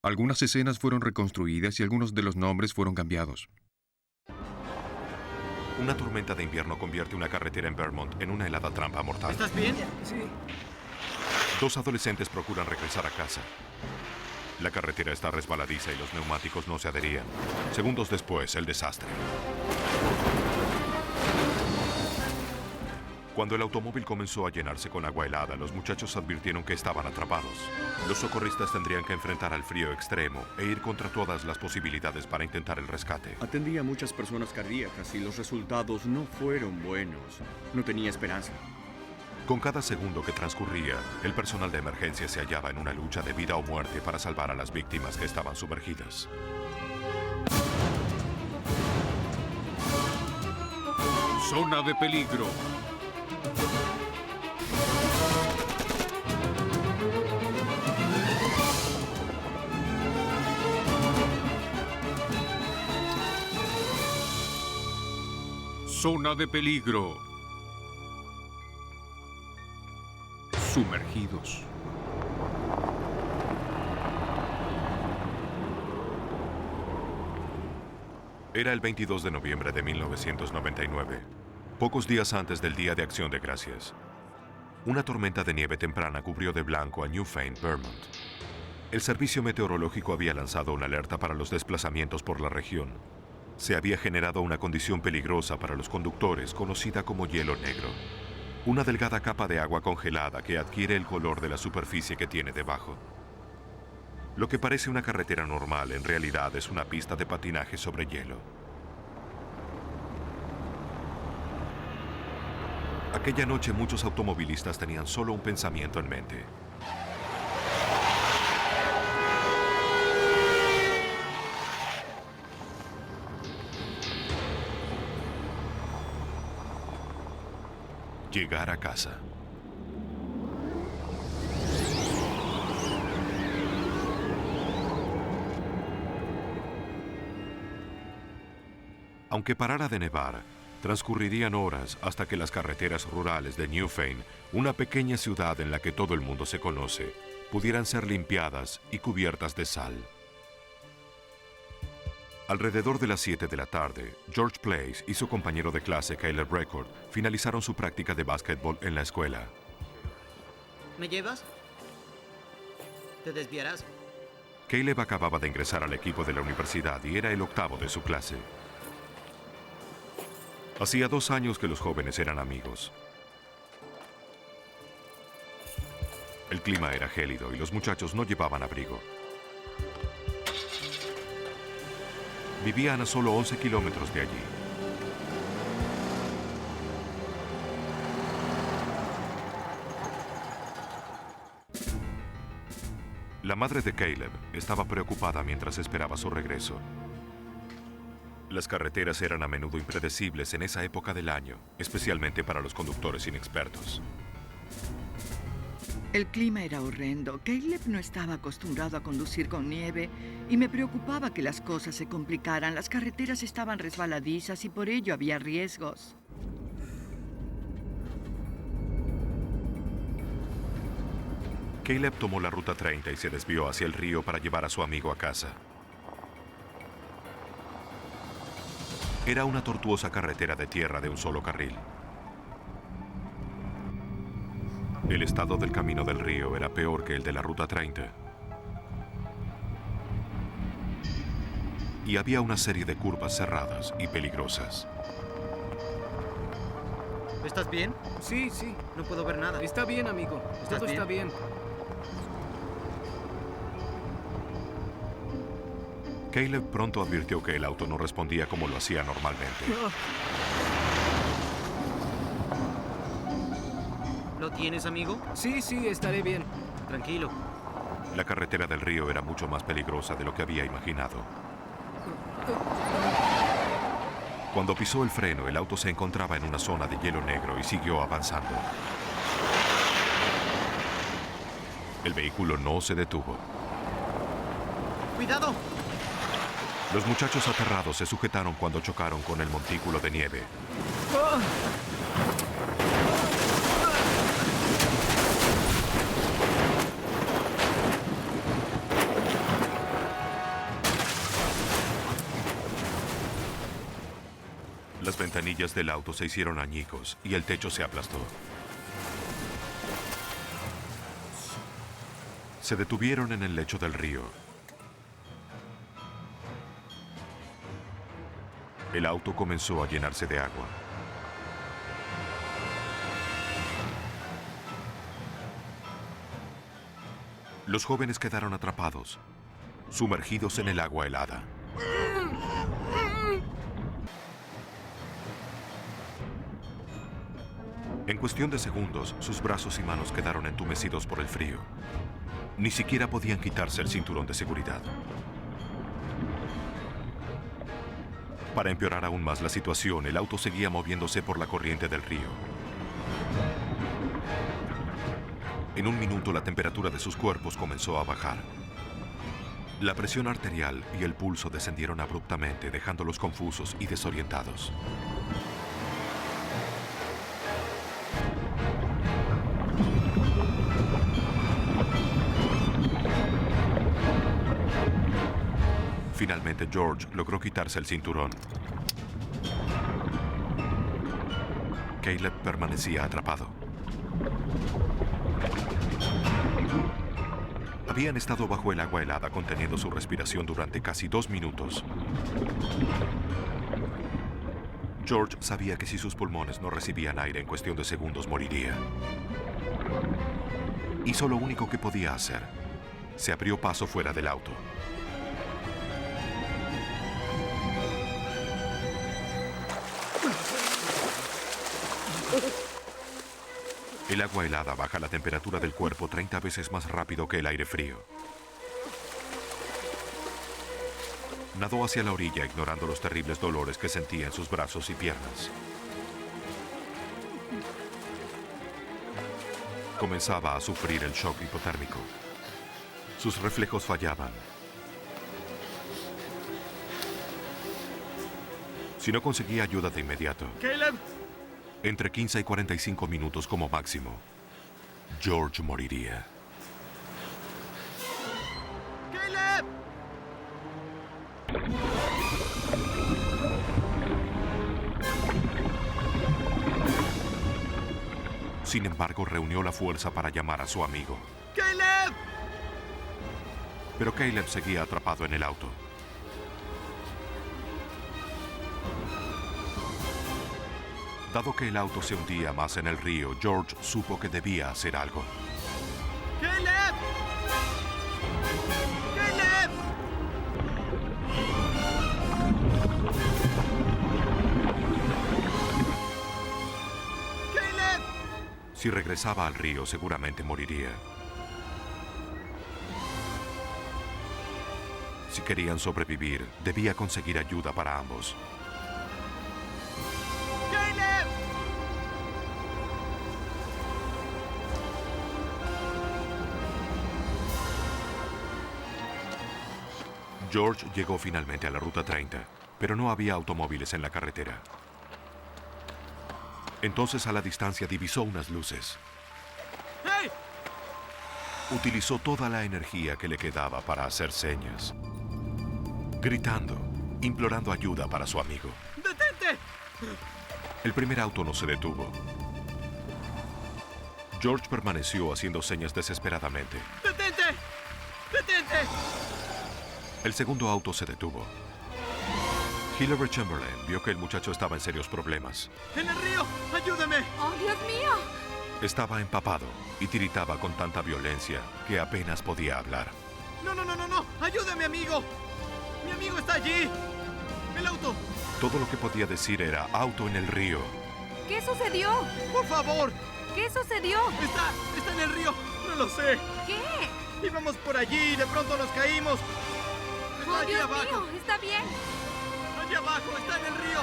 Algunas escenas fueron reconstruidas y algunos de los nombres fueron cambiados. Una tormenta de invierno convierte una carretera en Vermont en una helada trampa mortal. ¿Estás bien? Sí. Dos adolescentes procuran regresar a casa. La carretera está resbaladiza y los neumáticos no se adherían. Segundos después, el desastre. Cuando el automóvil comenzó a llenarse con agua helada, los muchachos advirtieron que estaban atrapados. Los socorristas tendrían que enfrentar al frío extremo e ir contra todas las posibilidades para intentar el rescate. Atendí a muchas personas cardíacas y los resultados no fueron buenos. No tenía esperanza. Con cada segundo que transcurría, el personal de emergencia se hallaba en una lucha de vida o muerte para salvar a las víctimas que estaban sumergidas. Zona de peligro. Zona de peligro. Sumergidos. Era el 22 de noviembre de 1999, pocos días antes del Día de Acción de Gracias. Una tormenta de nieve temprana cubrió de blanco a Newfane, Vermont. El servicio meteorológico había lanzado una alerta para los desplazamientos por la región. Se había generado una condición peligrosa para los conductores conocida como hielo negro. Una delgada capa de agua congelada que adquiere el color de la superficie que tiene debajo. Lo que parece una carretera normal en realidad es una pista de patinaje sobre hielo. Aquella noche muchos automovilistas tenían solo un pensamiento en mente. Llegar a casa. Aunque parara de nevar, transcurrirían horas hasta que las carreteras rurales de Newfane, una pequeña ciudad en la que todo el mundo se conoce, pudieran ser limpiadas y cubiertas de sal. Alrededor de las 7 de la tarde, George Place y su compañero de clase Caleb Record finalizaron su práctica de básquetbol en la escuela. ¿Me llevas? ¿Te desviarás? Caleb acababa de ingresar al equipo de la universidad y era el octavo de su clase. Hacía 2 años que los jóvenes eran amigos. El clima era gélido y los muchachos no llevaban abrigo. Vivían a solo 11 kilómetros de allí. La madre de Caleb estaba preocupada mientras esperaba su regreso. Las carreteras eran a menudo impredecibles en esa época del año, especialmente para los conductores inexpertos. El clima era horrendo. Caleb no estaba acostumbrado a conducir con nieve y me preocupaba que las cosas se complicaran. Las carreteras estaban resbaladizas y por ello había riesgos. Caleb tomó la ruta 30 y se desvió hacia el río para llevar a su amigo a casa. Era una tortuosa carretera de tierra de un solo carril. El estado del camino del río era peor que el de la ruta 30. Y había una serie de curvas cerradas y peligrosas. ¿Estás bien? Sí, sí. No puedo ver nada. Está bien, amigo. Todo está bien. Caleb pronto advirtió que el auto no respondía como lo hacía normalmente. ¿Lo tienes, amigo? Sí, sí, estaré bien. Tranquilo. La carretera del río era mucho más peligrosa de lo que había imaginado. Cuando pisó el freno, el auto se encontraba en una zona de hielo negro y siguió avanzando. El vehículo no se detuvo. ¡Cuidado! Los muchachos aterrados se sujetaron cuando chocaron con el montículo de nieve. Las ventanillas del auto se hicieron añicos y el techo se aplastó. Se detuvieron en el lecho del río. El auto comenzó a llenarse de agua. Los jóvenes quedaron atrapados, sumergidos en el agua helada. En cuestión de segundos, sus brazos y manos quedaron entumecidos por el frío. Ni siquiera podían quitarse el cinturón de seguridad. Para empeorar aún más la situación, el auto seguía moviéndose por la corriente del río. En un minuto, la temperatura de sus cuerpos comenzó a bajar. La presión arterial y el pulso descendieron abruptamente, dejándolos confusos y desorientados. Finalmente, George logró quitarse el cinturón. Caleb permanecía atrapado. Habían estado bajo el agua helada conteniendo su respiración durante casi 2 minutos. George sabía que si sus pulmones no recibían aire en cuestión de segundos moriría. Hizo lo único que podía hacer. Se abrió paso fuera del auto. El agua helada baja la temperatura del cuerpo 30 veces más rápido que el aire frío. Nadó hacia la orilla ignorando los terribles dolores que sentía en sus brazos y piernas. Comenzaba a sufrir el shock hipotérmico. Sus reflejos fallaban. Si no conseguía ayuda de inmediato, ¡Caleb! entre 15 y 45 minutos como máximo, George moriría. ¡Caleb! Sin embargo, reunió la fuerza para llamar a su amigo. ¡Caleb! Pero Caleb seguía atrapado en el auto. Dado que el auto se hundía más en el río, George supo que debía hacer algo. ¡Caleb! ¡Caleb! ¡Caleb! Si regresaba al río, seguramente moriría. Si querían sobrevivir, debía conseguir ayuda para ambos. ¡Caleb! George llegó finalmente a la Ruta 30, pero no había automóviles en la carretera. Entonces, a la distancia, divisó unas luces. ¡Hey! Utilizó toda la energía que le quedaba para hacer señas, gritando, implorando ayuda para su amigo. ¡Detente! El primer auto no se detuvo. George permaneció haciendo señas desesperadamente. ¡Detente! ¡Detente! El segundo auto se detuvo. Hillary Chamberlain vio que el muchacho estaba en serios problemas. ¡En el río! ¡Ayúdame! ¡Oh, Dios mío! Estaba empapado y tiritaba con tanta violencia que apenas podía hablar. ¡No, no, no, no, no! ¡Ayúdame, amigo! ¡Mi amigo está allí! ¡El auto! Todo lo que podía decir era auto en el río. ¿Qué sucedió? ¡Por favor! ¿Qué sucedió? ¡Está en el río! ¡No lo sé! ¿Qué? Íbamos por allí y de pronto nos caímos. Está ¡Oh, allí Dios abajo. mío! ¿Está bien? Allí abajo, está en el río.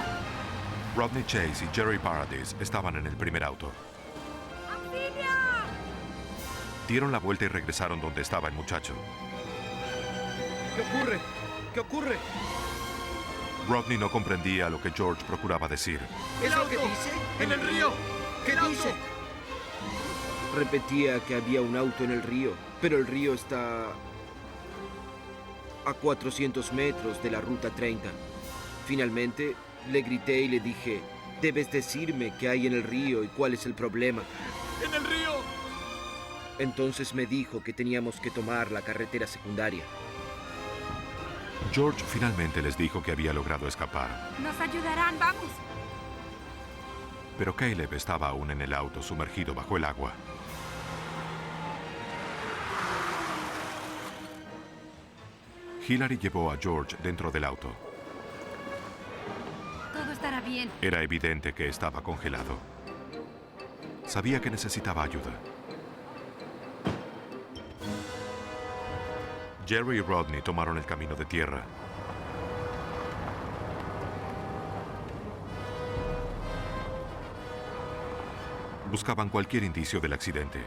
Rodney Chase y Jerry Paradis estaban en el primer auto. ¡Auxilio! Dieron la vuelta y regresaron donde estaba el muchacho. ¿Qué ocurre? ¿Qué ocurre? Rodney no comprendía lo que George procuraba decir. ¡El ¿Es lo auto! que dice? ¡En el río! ¿Qué ¡El auto! dice? Repetía que había un auto en el río, pero el río está a 400 metros de la Ruta 30. Finalmente, Le grité y le dije, debes decirme qué hay en el río y cuál es el problema. ¡En el río! Entonces me dijo que teníamos que tomar la carretera secundaria. George finalmente les dijo que había logrado escapar, Nos ayudarán, vamos. pero Caleb estaba aún en el auto sumergido bajo el agua. Hillary llevó a George dentro del auto. Todo estará bien. Era evidente que estaba congelado. Sabía que necesitaba ayuda. Jerry y Rodney tomaron el camino de tierra. Buscaban cualquier indicio del accidente.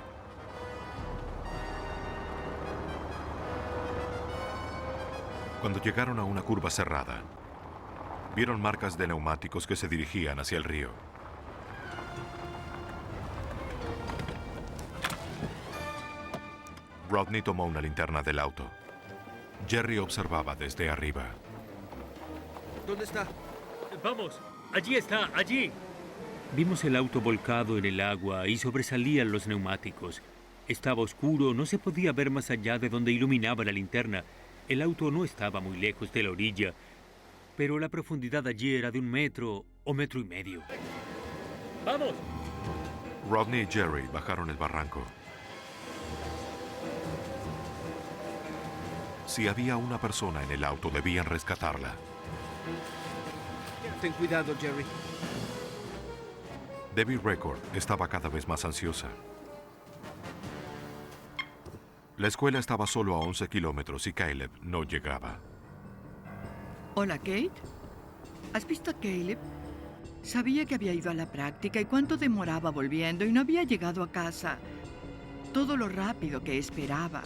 Cuando llegaron a una curva cerrada, vieron marcas de neumáticos que se dirigían hacia el río. Rodney tomó una linterna del auto. Jerry observaba desde arriba. ¿Dónde está? Vamos, allí está, allí. Vimos el auto volcado en el agua y sobresalían los neumáticos. Estaba oscuro, no se podía ver más allá de donde iluminaba la linterna. El auto no estaba muy lejos de la orilla, pero la profundidad allí era de 1 metro o 1,5 metros. ¡Vamos! Rodney y Jerry bajaron el barranco. Si había una persona en el auto, debían rescatarla. Ten cuidado, Jerry. Debbie Record estaba cada vez más ansiosa. La escuela estaba solo a 11 kilómetros y Caleb no llegaba. Hola, Kate. ¿Has visto a Caleb? Sabía que había ido a la práctica y cuánto demoraba volviendo y no había llegado a casa. Todo lo rápido que esperaba.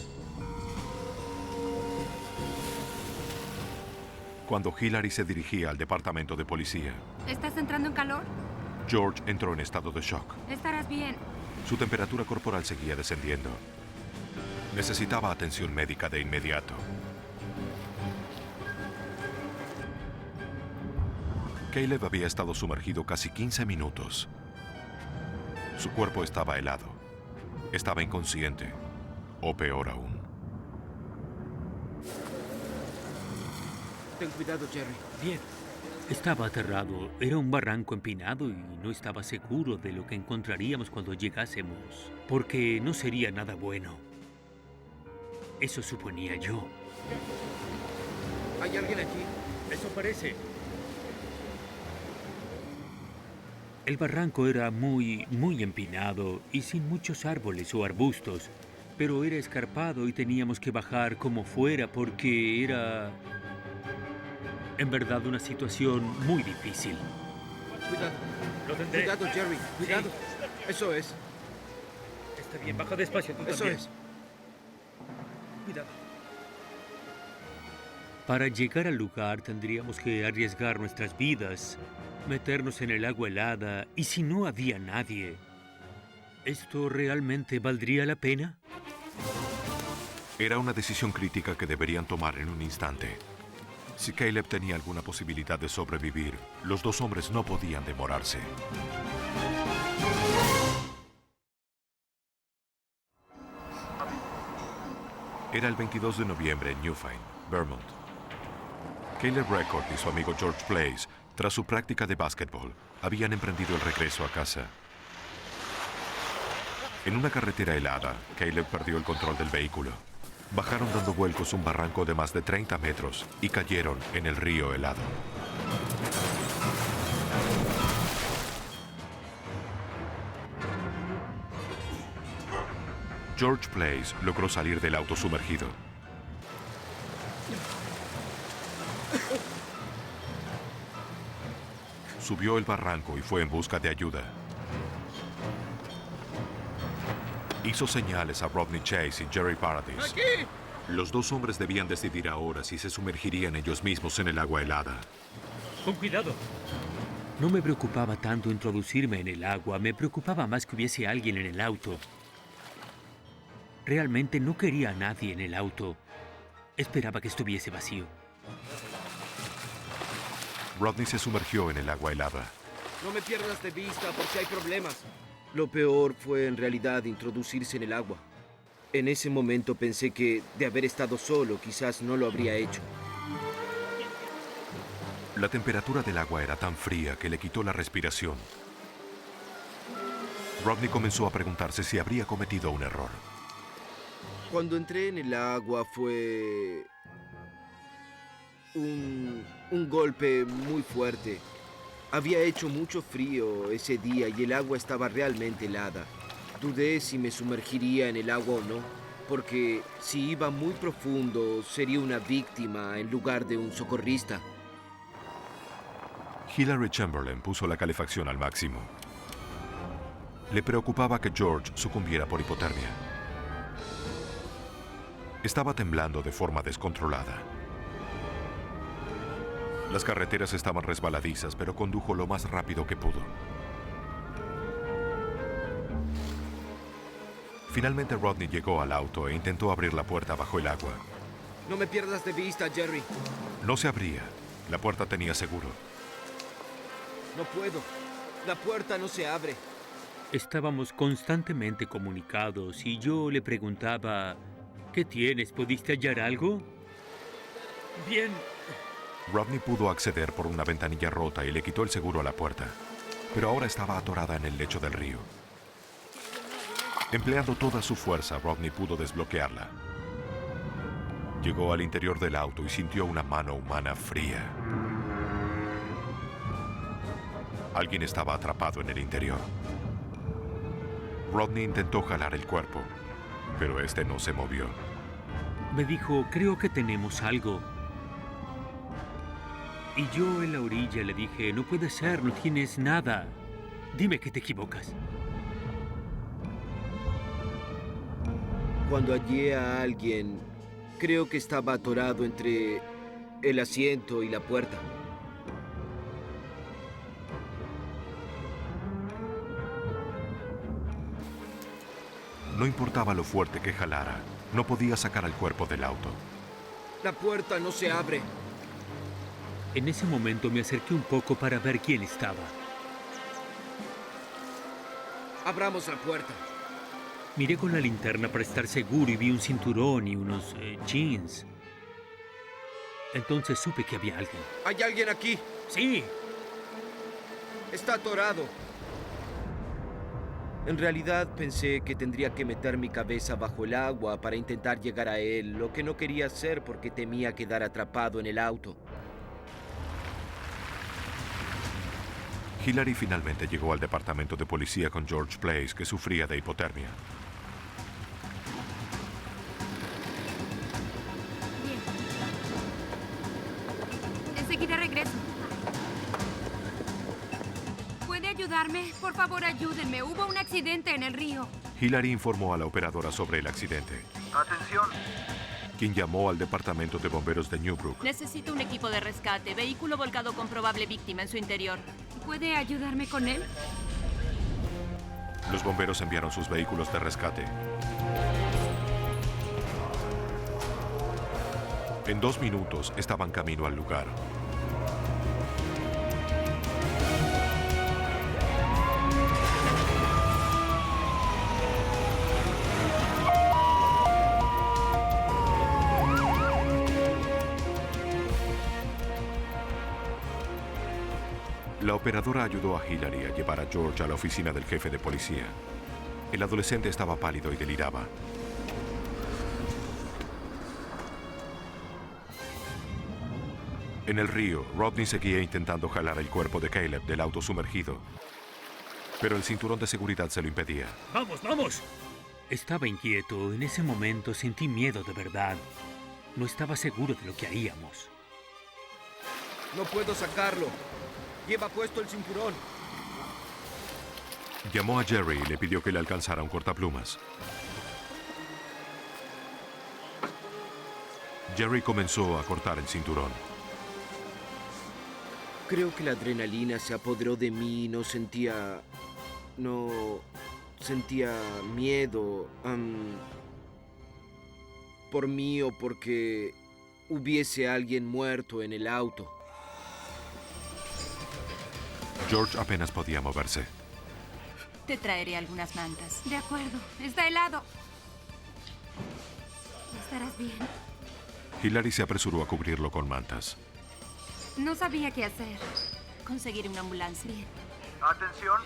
Cuando Hillary se dirigía al departamento de policía, ¿Estás entrando en calor? George entró en estado de shock. Estarás bien. Su temperatura corporal seguía descendiendo. Necesitaba atención médica de inmediato. Caleb había estado sumergido casi 15 minutos. Su cuerpo estaba helado. Estaba inconsciente. O peor aún. Ten cuidado, Jerry. Bien. Estaba aterrado. Era un barranco empinado y no estaba seguro de lo que encontraríamos cuando llegásemos, porque no sería nada bueno. Eso suponía yo. ¿Hay alguien aquí? Eso parece. El barranco era muy empinado y sin muchos árboles o arbustos, pero era escarpado y teníamos que bajar como fuera porque era, en verdad, una situación muy difícil. Cuidado. Lo tendré. Cuidado, Jerry. Cuidado. Eso es. Está bien, baja despacio, tú Eso también. es. Cuidado. Para llegar al lugar tendríamos que arriesgar nuestras vidas, meternos en el agua helada, y si no había nadie, ¿esto realmente valdría la pena? Era una decisión crítica que deberían tomar en un instante. Si Caleb tenía alguna posibilidad de sobrevivir, los dos hombres no podían demorarse. Era el 22 de noviembre en Newfane, Vermont. Caleb Record y su amigo George Place, tras su práctica de básquetbol, habían emprendido el regreso a casa. En una carretera helada, Caleb perdió el control del vehículo. Bajaron dando vuelcos un barranco de más de 30 metros y cayeron en el río helado. George Place logró salir del auto sumergido. Subió el barranco y fue en busca de ayuda. Hizo señales a Rodney Chase y Jerry Paradis. ¡Aquí! Los dos hombres debían decidir ahora si se sumergirían ellos mismos en el agua helada. Con cuidado. No me preocupaba tanto introducirme en el agua, me preocupaba más que hubiese alguien en el auto. Realmente no quería a nadie en el auto. Esperaba que estuviese vacío. Rodney se sumergió en el agua helada. No me pierdas de vista por si hay problemas. Lo peor fue en realidad introducirse en el agua. En ese momento pensé que, de haber estado solo, quizás no lo habría hecho. La temperatura del agua era tan fría que le quitó la respiración. Rodney comenzó a preguntarse si habría cometido un error. Cuando entré en el agua fue un golpe muy fuerte. Había hecho mucho frío ese día y el agua estaba realmente helada. Dudé si me sumergiría en el agua o no, porque si iba muy profundo sería una víctima en lugar de un socorrista. Hillary Chamberlain puso la calefacción al máximo. Le preocupaba que George sucumbiera por hipotermia. Estaba temblando de forma descontrolada. Las carreteras estaban resbaladizas, pero condujo lo más rápido que pudo. Finalmente Rodney llegó al auto e intentó abrir la puerta bajo el agua. No me pierdas de vista, Jerry. No se abría. La puerta tenía seguro. No puedo. La puerta no se abre. Estábamos constantemente comunicados y yo le preguntaba, ¿qué tienes? ¿Pudiste hallar algo? Bien. Rodney pudo acceder por una ventanilla rota y le quitó el seguro a la puerta, pero ahora estaba atorada en el lecho del río. Empleando toda su fuerza, Rodney pudo desbloquearla. Llegó al interior del auto y sintió una mano humana fría. Alguien estaba atrapado en el interior. Rodney intentó jalar el cuerpo, pero este no se movió. Me dijo, creo que tenemos algo. Y yo en la orilla le dije, no puede ser, no tienes nada. Dime que te equivocas. Cuando hallé a alguien, creo que estaba atorado entre el asiento y la puerta. No importaba lo fuerte que jalara, no podía sacar al cuerpo del auto. La puerta no se abre. En ese momento me acerqué un poco para ver quién estaba. Abramos la puerta. Miré con la linterna para estar seguro y vi un cinturón y unos jeans. Entonces supe que había alguien. ¿Hay alguien aquí? ¡Sí! Está atorado. En realidad pensé que tendría que meter mi cabeza bajo el agua para intentar llegar a él, lo que no quería hacer porque temía quedar atrapado en el auto. Hillary finalmente llegó al departamento de policía con George Place, que sufría de hipotermia. Bien. Enseguida regreso. ¿Puede ayudarme? Por favor, ayúdenme. Hubo un accidente en el río. Hillary informó a la operadora sobre el accidente, Atención. quien llamó al departamento de bomberos de Newbrook. Necesito un equipo de rescate. Vehículo volcado con probable víctima en su interior. ¿Puede ayudarme con él? Los bomberos enviaron sus vehículos de rescate. En 2 minutos estaban camino al lugar. La operadora ayudó a Hillary a llevar a George a la oficina del jefe de policía. El adolescente estaba pálido y deliraba. En el río, Rodney seguía intentando jalar el cuerpo de Caleb del auto sumergido, pero el cinturón de seguridad se lo impedía. ¡Vamos, vamos! Estaba inquieto. En ese momento sentí miedo de verdad. No estaba seguro de lo que haríamos. No puedo sacarlo. Lleva puesto el cinturón. Llamó a Jerry y le pidió que le alcanzara un cortaplumas. Jerry comenzó a cortar el cinturón. Creo que la adrenalina se apoderó de mí y no sentía miedo por mí o porque hubiese alguien muerto en el auto. George apenas podía moverse. Te traeré algunas mantas. De acuerdo. Está helado. ¿Estarás bien? Hilary se apresuró a cubrirlo con mantas. No sabía qué hacer. Conseguiré una ambulancia. Bien. Atención.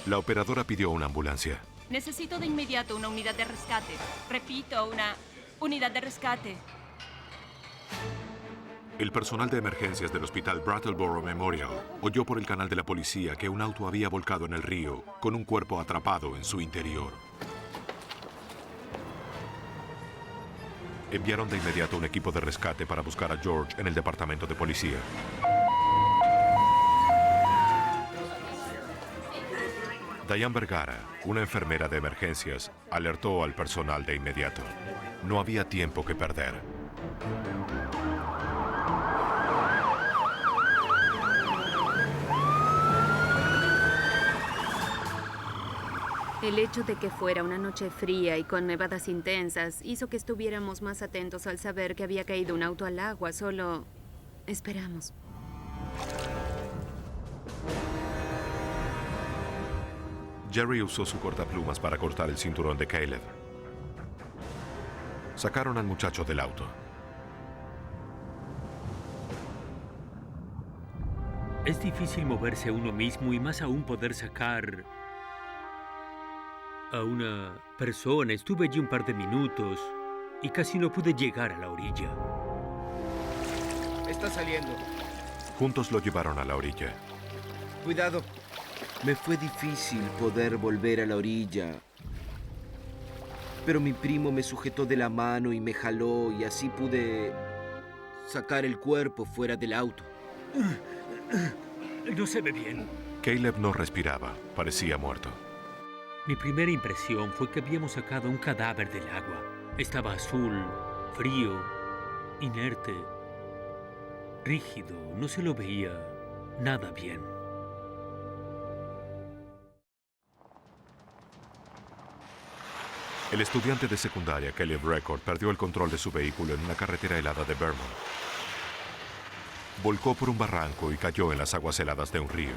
La operadora pidió una ambulancia. Necesito de inmediato una unidad de rescate. Repito, una unidad de rescate. El personal de emergencias del hospital Brattleboro Memorial oyó por el canal de la policía que un auto había volcado en el río con un cuerpo atrapado en su interior. Enviaron de inmediato un equipo de rescate para buscar a George en el departamento de policía. Diane Vergara, una enfermera de emergencias, alertó al personal de inmediato. No había tiempo que perder. El hecho de que fuera una noche fría y con nevadas intensas hizo que estuviéramos más atentos al saber que había caído un auto al agua. Solo esperamos. Jerry usó su cortaplumas para cortar el cinturón de Caleb. Sacaron al muchacho del auto. Es difícil moverse a uno mismo y más aún poder sacar a una persona. Estuve allí un par de minutos y casi no pude llegar a la orilla. Está saliendo. Juntos lo llevaron a la orilla. Cuidado. Me fue difícil poder volver a la orilla. Pero mi primo me sujetó de la mano y me jaló y así pude sacar el cuerpo fuera del auto. No se ve bien. Caleb no respiraba, parecía muerto. Mi primera impresión fue que habíamos sacado un cadáver del agua. Estaba azul, frío, inerte, rígido. No se lo veía nada bien. El estudiante de secundaria, Caleb Record, perdió el control de su vehículo en una carretera helada de Vermont. Volcó por un barranco y cayó en las aguas heladas de un río.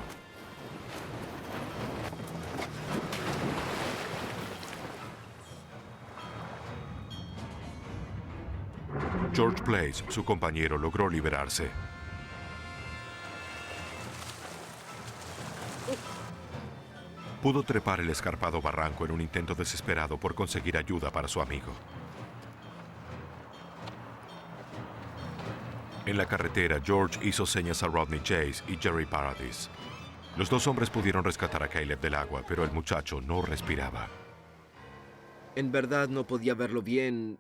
George Place, su compañero, logró liberarse. Pudo trepar el escarpado barranco en un intento desesperado por conseguir ayuda para su amigo. En la carretera, George hizo señas a Rodney Chase y Jerry Paradis. Los dos hombres pudieron rescatar a Caleb del agua, pero el muchacho no respiraba. En verdad no podía verlo bien,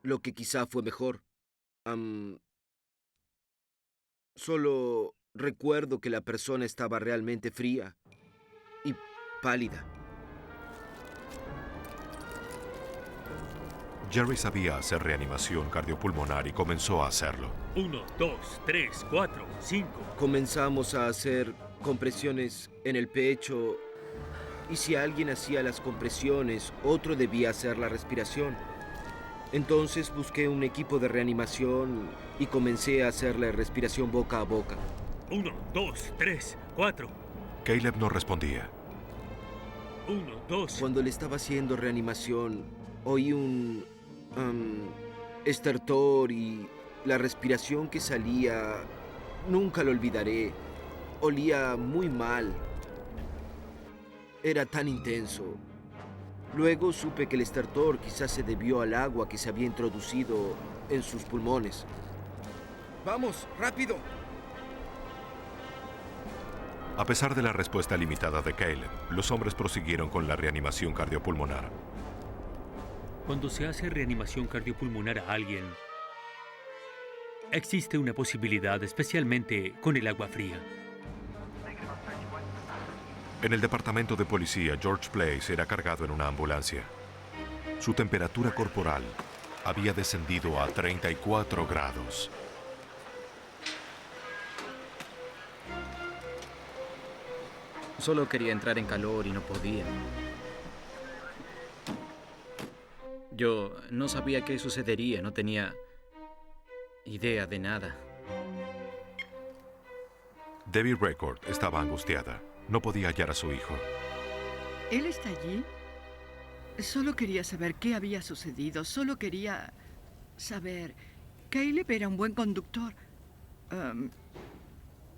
lo que quizá fue mejor. Solo recuerdo que la persona estaba realmente fría y pálida. Jerry sabía hacer reanimación cardiopulmonar y comenzó a hacerlo. 1, 2, 3, 4, 5. Comenzamos a hacer compresiones en el pecho y si alguien hacía las compresiones, otro debía hacer la respiración. Entonces busqué un equipo de reanimación y comencé a hacerle respiración boca a boca. 1, 2, 3, 4. Caleb no respondía. 1, 2. Cuando le estaba haciendo reanimación, oí un estertor y la respiración que salía, nunca lo olvidaré. Olía muy mal. Era tan intenso. Luego supe que el estertor quizás se debió al agua que se había introducido en sus pulmones. ¡Vamos, rápido! A pesar de la respuesta limitada de Caleb, los hombres prosiguieron con la reanimación cardiopulmonar. Cuando se hace reanimación cardiopulmonar a alguien, existe una posibilidad, especialmente con el agua fría. En el departamento de policía, George Place era cargado en una ambulancia. Su temperatura corporal había descendido a 34 grados. Solo quería entrar en calor y no podía. Yo no sabía qué sucedería, no tenía idea de nada. Debbie Record estaba angustiada. No podía hallar a su hijo. ¿Él está allí? Solo quería saber qué había sucedido. Solo quería saber. Caleb era un buen conductor.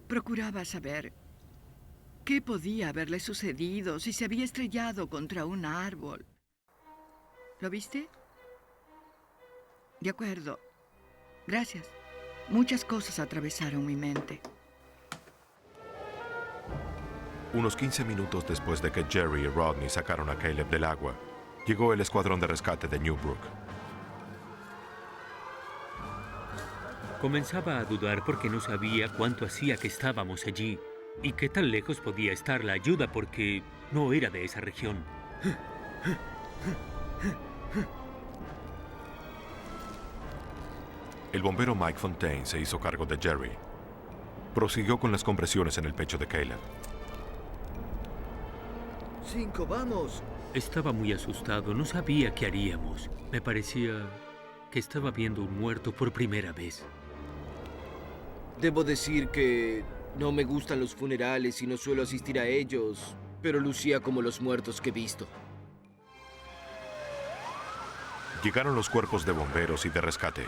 Procuraba saber qué podía haberle sucedido, si se había estrellado contra un árbol. ¿Lo viste? De acuerdo. Gracias. Muchas cosas atravesaron mi mente. Unos 15 minutos después de que Jerry y Rodney sacaron a Caleb del agua, llegó el escuadrón de rescate de Newbrook. Comenzaba a dudar porque no sabía cuánto hacía que estábamos allí y qué tan lejos podía estar la ayuda porque no era de esa región. El bombero Mike Fontaine se hizo cargo de Jerry. Prosiguió con las compresiones en el pecho de Caleb. 5, vamos. Estaba muy asustado, no sabía qué haríamos. Me parecía que estaba viendo un muerto por primera vez. Debo decir que no me gustan los funerales y no suelo asistir a ellos, pero lucía como los muertos que he visto. Llegaron los cuerpos de bomberos y de rescate.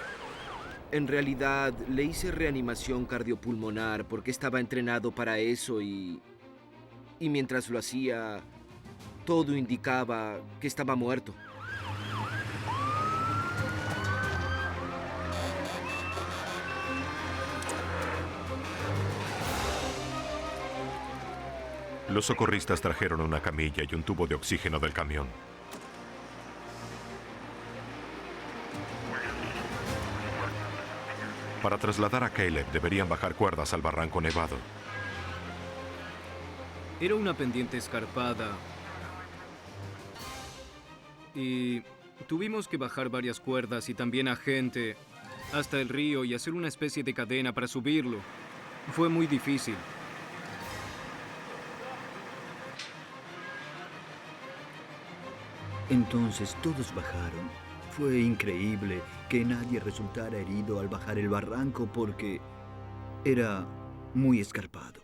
En realidad, le hice reanimación cardiopulmonar porque estaba entrenado para eso y mientras lo hacía, todo indicaba que estaba muerto. Los socorristas trajeron una camilla y un tubo de oxígeno del camión. Para trasladar a Caleb deberían bajar cuerdas al barranco nevado. Era una pendiente escarpada y tuvimos que bajar varias cuerdas y también a gente hasta el río y hacer una especie de cadena para subirlo. Fue muy difícil. Entonces todos bajaron. Fue increíble que nadie resultara herido al bajar el barranco porque era muy escarpado.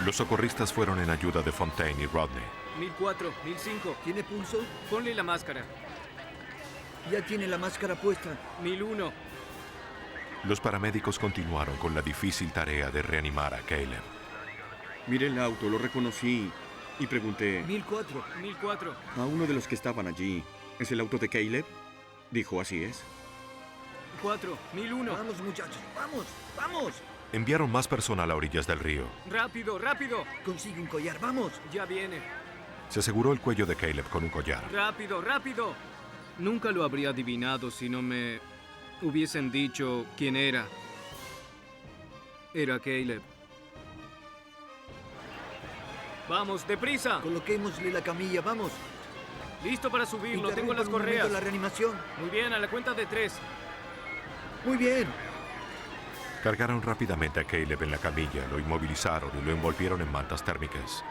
Los socorristas fueron en ayuda de Fontaine y Rodney. 1004, 1005. ¿Tiene pulso? Ponle la máscara. Ya tiene la máscara puesta. 1001. Los paramédicos continuaron con la difícil tarea de reanimar a Caleb. Miré el auto, lo reconocí y pregunté 1004. 1004. a uno de los que estaban allí, ¿es el auto de Caleb? Dijo, así es. 4, 1001. Vamos, muchachos, vamos, vamos. Enviaron más personal a orillas del río. Rápido, rápido. Consigue un collar, vamos. Ya viene. Se aseguró el cuello de Caleb con un collar. Rápido, rápido. Nunca lo habría adivinado si no me hubiesen dicho quién era. Era Caleb. Vamos, deprisa. Coloquémosle la camilla, vamos. Listo para subirlo, tengo Interrumpa las un momento correas. la reanimación. Muy bien, a la cuenta de 3. Muy bien. Cargaron rápidamente a Caleb en la camilla, lo inmovilizaron y lo envolvieron en mantas térmicas.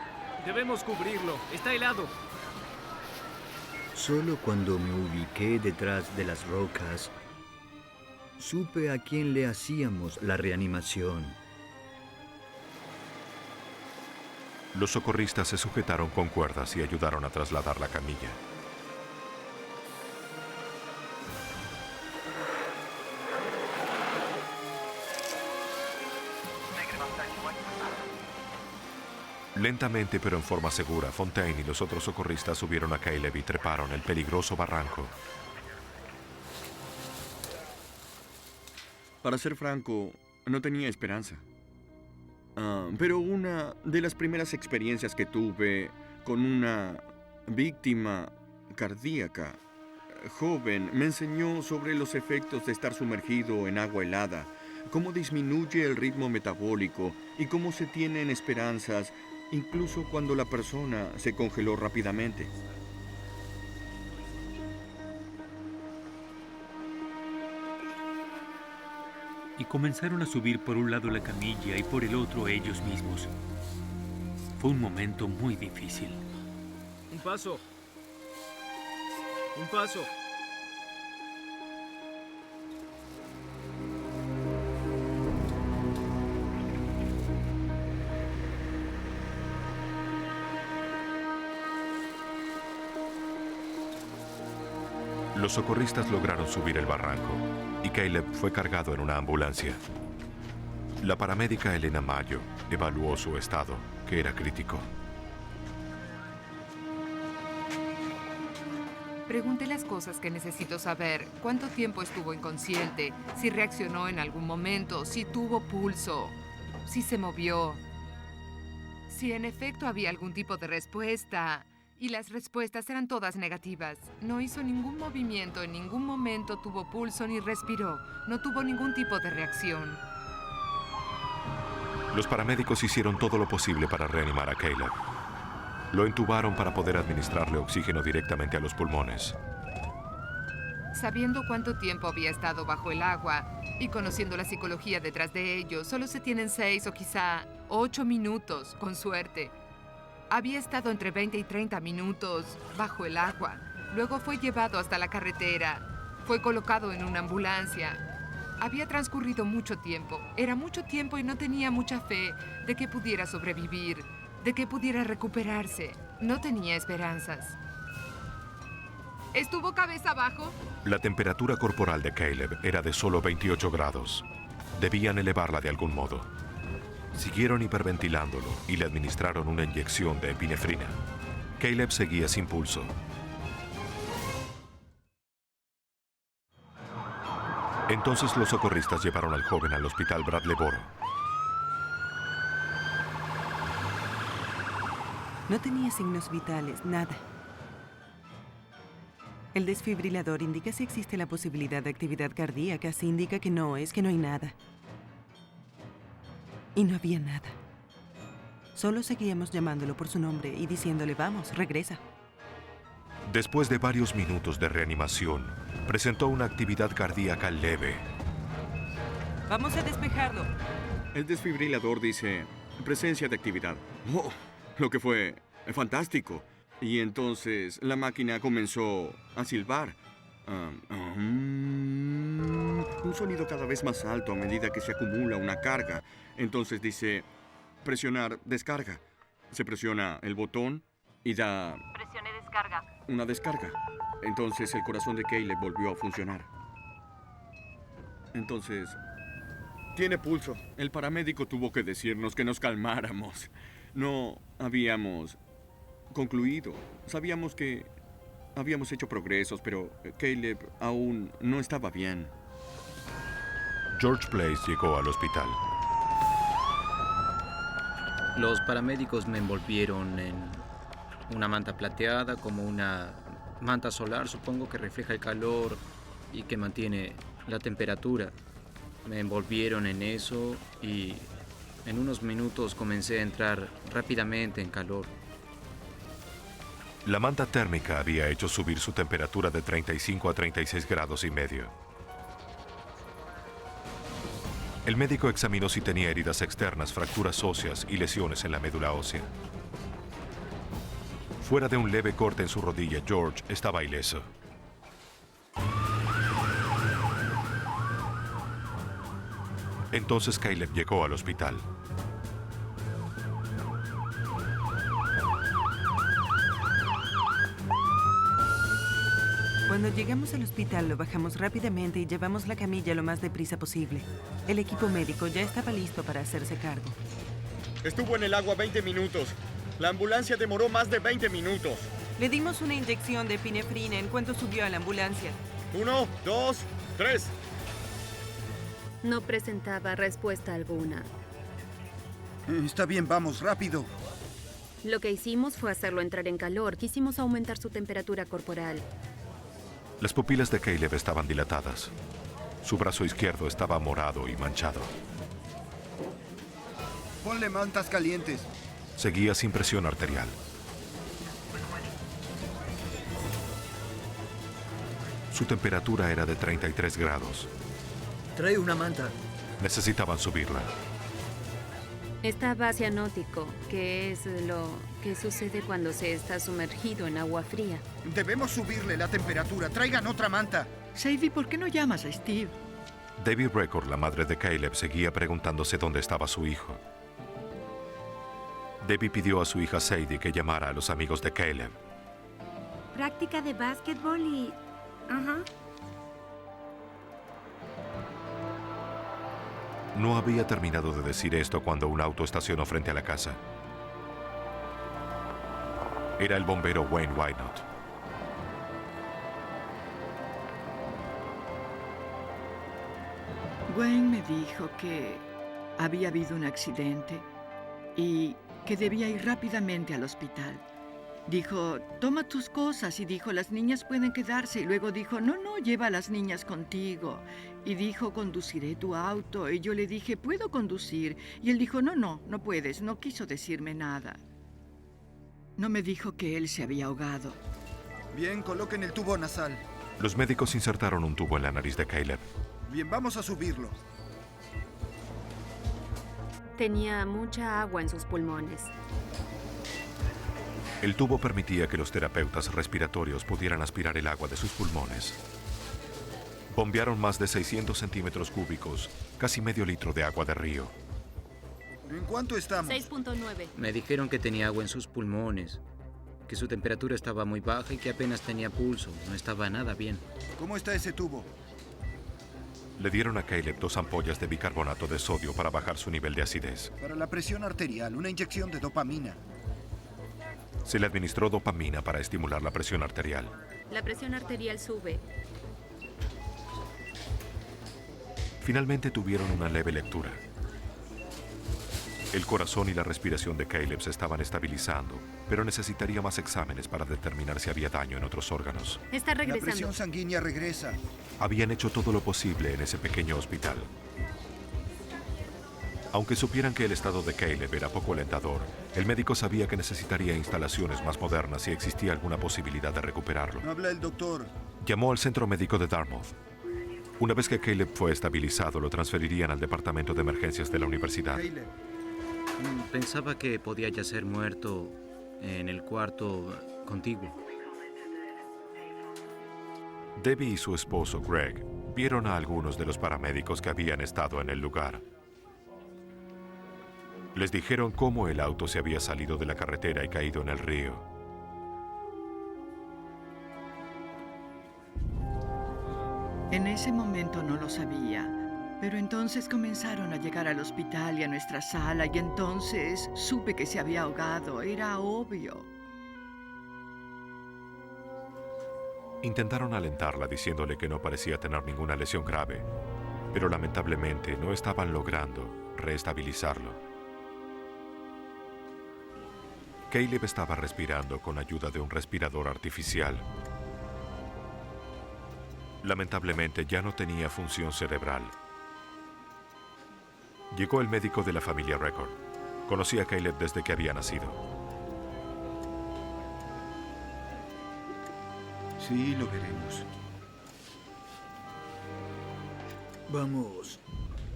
Debemos cubrirlo, está helado. Solo cuando me ubiqué detrás de las rocas, supe a quién le hacíamos la reanimación. Los socorristas se sujetaron con cuerdas y ayudaron a trasladar la camilla. Lentamente pero en forma segura, Fontaine y los otros socorristas subieron a Caleb y treparon el peligroso barranco. Para ser franco, no tenía esperanza. Pero una de las primeras experiencias que tuve con una víctima cardíaca joven me enseñó sobre los efectos de estar sumergido en agua helada, cómo disminuye el ritmo metabólico y cómo se tienen esperanzas incluso cuando la persona se congeló rápidamente. Y comenzaron a subir por un lado la camilla y por el otro ellos mismos. Fue un momento muy difícil. Un paso. Un paso. Los socorristas lograron subir el barranco y Caleb fue cargado en una ambulancia. La paramédica Elena Mayo evaluó su estado, que era crítico. Pregunté las cosas que necesito saber. ¿Cuánto tiempo estuvo inconsciente? Si reaccionó en algún momento, si tuvo pulso, si se movió, si en efecto había algún tipo de respuesta. Y las respuestas eran todas negativas. No hizo ningún movimiento, en ningún momento tuvo pulso ni respiró. No tuvo ningún tipo de reacción. Los paramédicos hicieron todo lo posible para reanimar a Caleb. Lo intubaron para poder administrarle oxígeno directamente a los pulmones. Sabiendo cuánto tiempo había estado bajo el agua y conociendo la psicología detrás de ello, solo se tienen 6 o quizá 8 minutos, con suerte. Había estado entre 20 y 30 minutos bajo el agua. Luego fue llevado hasta la carretera. Fue colocado en una ambulancia. Había transcurrido mucho tiempo. Era mucho tiempo y no tenía mucha fe de que pudiera sobrevivir, de que pudiera recuperarse. No tenía esperanzas. ¿Estuvo cabeza abajo? La temperatura corporal de Caleb era de solo 28 grados. Debían elevarla de algún modo. Siguieron hiperventilándolo y le administraron una inyección de epinefrina. Caleb seguía sin pulso. Entonces los socorristas llevaron al joven al hospital Bradley Boro. No tenía signos vitales, nada. El desfibrilador indica si existe la posibilidad de actividad cardíaca, si indica que no hay nada. Y no había nada. Solo seguíamos llamándolo por su nombre y diciéndole, vamos, regresa. Después de varios minutos de reanimación, presentó una actividad cardíaca leve. Vamos a despejarlo. El desfibrilador dice, presencia de actividad. ¡Oh! Lo que fue fantástico. Y entonces la máquina comenzó a silbar. Un sonido cada vez más alto a medida que se acumula una carga. Entonces dice, presionar descarga. Se presiona el botón y da... Presione descarga. Una descarga. Entonces el corazón de Caleb volvió a funcionar. Entonces, tiene pulso. El paramédico tuvo que decirnos que nos calmáramos. No habíamos concluido. Sabíamos que habíamos hecho progresos, pero Caleb aún no estaba bien. George Place llegó al hospital. Los paramédicos me envolvieron en una manta plateada, como una manta solar, supongo, que refleja el calor y que mantiene la temperatura. Me envolvieron en eso y en unos minutos comencé a entrar rápidamente en calor. La manta térmica había hecho subir su temperatura de 35 a 36 grados y medio. El médico examinó si tenía heridas externas, fracturas óseas y lesiones en la médula ósea. Fuera de un leve corte en su rodilla, George estaba ileso. Entonces Caleb llegó al hospital. Cuando llegamos al hospital lo bajamos rápidamente y llevamos la camilla lo más deprisa posible. El equipo médico ya estaba listo para hacerse cargo. Estuvo en el agua 20 minutos. La ambulancia demoró más de 20 minutos. Le dimos una inyección de epinefrina en cuanto subió a la ambulancia. 1, 2, 3. No presentaba respuesta alguna. Está bien, vamos, rápido. Lo que hicimos fue hacerlo entrar en calor. Quisimos aumentar su temperatura corporal. Las pupilas de Caleb estaban dilatadas. Su brazo izquierdo estaba morado y manchado. Ponle mantas calientes. Seguía sin presión arterial. Su temperatura era de 33 grados. Trae una manta. Necesitaban subirla. Estaba cianótico, que es lo que sucede cuando se está sumergido en agua fría. Debemos subirle la temperatura. Traigan otra manta. Sadie, ¿por qué no llamas a Steve? Debbie Record, la madre de Caleb, seguía preguntándose dónde estaba su hijo. Debbie pidió a su hija Sadie que llamara a los amigos de Caleb. Práctica de básquetbol y... Ajá. No había terminado de decir esto cuando un auto estacionó frente a la casa. Era el bombero Wayne Wynot. Wayne me dijo que había habido un accidente y que debía ir rápidamente al hospital. Dijo, toma tus cosas, y dijo, las niñas pueden quedarse. Y luego dijo, no, lleva a las niñas contigo. Y dijo, conduciré tu auto. Y yo le dije, ¿puedo conducir? Y él dijo, no puedes. No quiso decirme nada. No me dijo que él se había ahogado. Bien, coloquen el tubo nasal. Los médicos insertaron un tubo en la nariz de Caleb. Bien, vamos a subirlo. Tenía mucha agua en sus pulmones. El tubo permitía que los terapeutas respiratorios pudieran aspirar el agua de sus pulmones. Bombearon más de 600 centímetros cúbicos, casi medio litro de agua de río. ¿En cuánto estamos? 6.9. Me dijeron que tenía agua en sus pulmones, que su temperatura estaba muy baja y que apenas tenía pulso. No estaba nada bien. ¿Cómo está ese tubo? Le dieron a Caleb 2 ampollas de bicarbonato de sodio para bajar su nivel de acidez. Para la presión arterial, una inyección de dopamina. Se le administró dopamina para estimular la presión arterial. La presión arterial sube. Finalmente tuvieron una leve lectura. El corazón y la respiración de Caleb se estaban estabilizando, pero necesitaría más exámenes para determinar si había daño en otros órganos. Está La regresando. presión sanguínea regresa. Habían hecho todo lo posible en ese pequeño hospital. Aunque supieran que el estado de Caleb era poco alentador, el médico sabía que necesitaría instalaciones más modernas si existía alguna posibilidad de recuperarlo. Habla el doctor. Llamó al centro médico de Dartmouth. Una vez que Caleb fue estabilizado, lo transferirían al departamento de emergencias de la universidad. Caleb. Pensaba que podía yacer muerto en el cuarto contiguo. Debbie y su esposo Greg vieron a algunos de los paramédicos que habían estado en el lugar. Les dijeron cómo el auto se había salido de la carretera y caído en el río. En ese momento no lo sabía, pero entonces comenzaron a llegar al hospital y a nuestra sala, y entonces supe que se había ahogado. Era obvio. Intentaron alentarla diciéndole que no parecía tener ninguna lesión grave, pero lamentablemente no estaban logrando reestabilizarlo. Caleb estaba respirando con ayuda de un respirador artificial. Lamentablemente ya no tenía función cerebral. Llegó el médico de la familia Record. Conocía a Caleb desde que había nacido. Sí, lo veremos. Vamos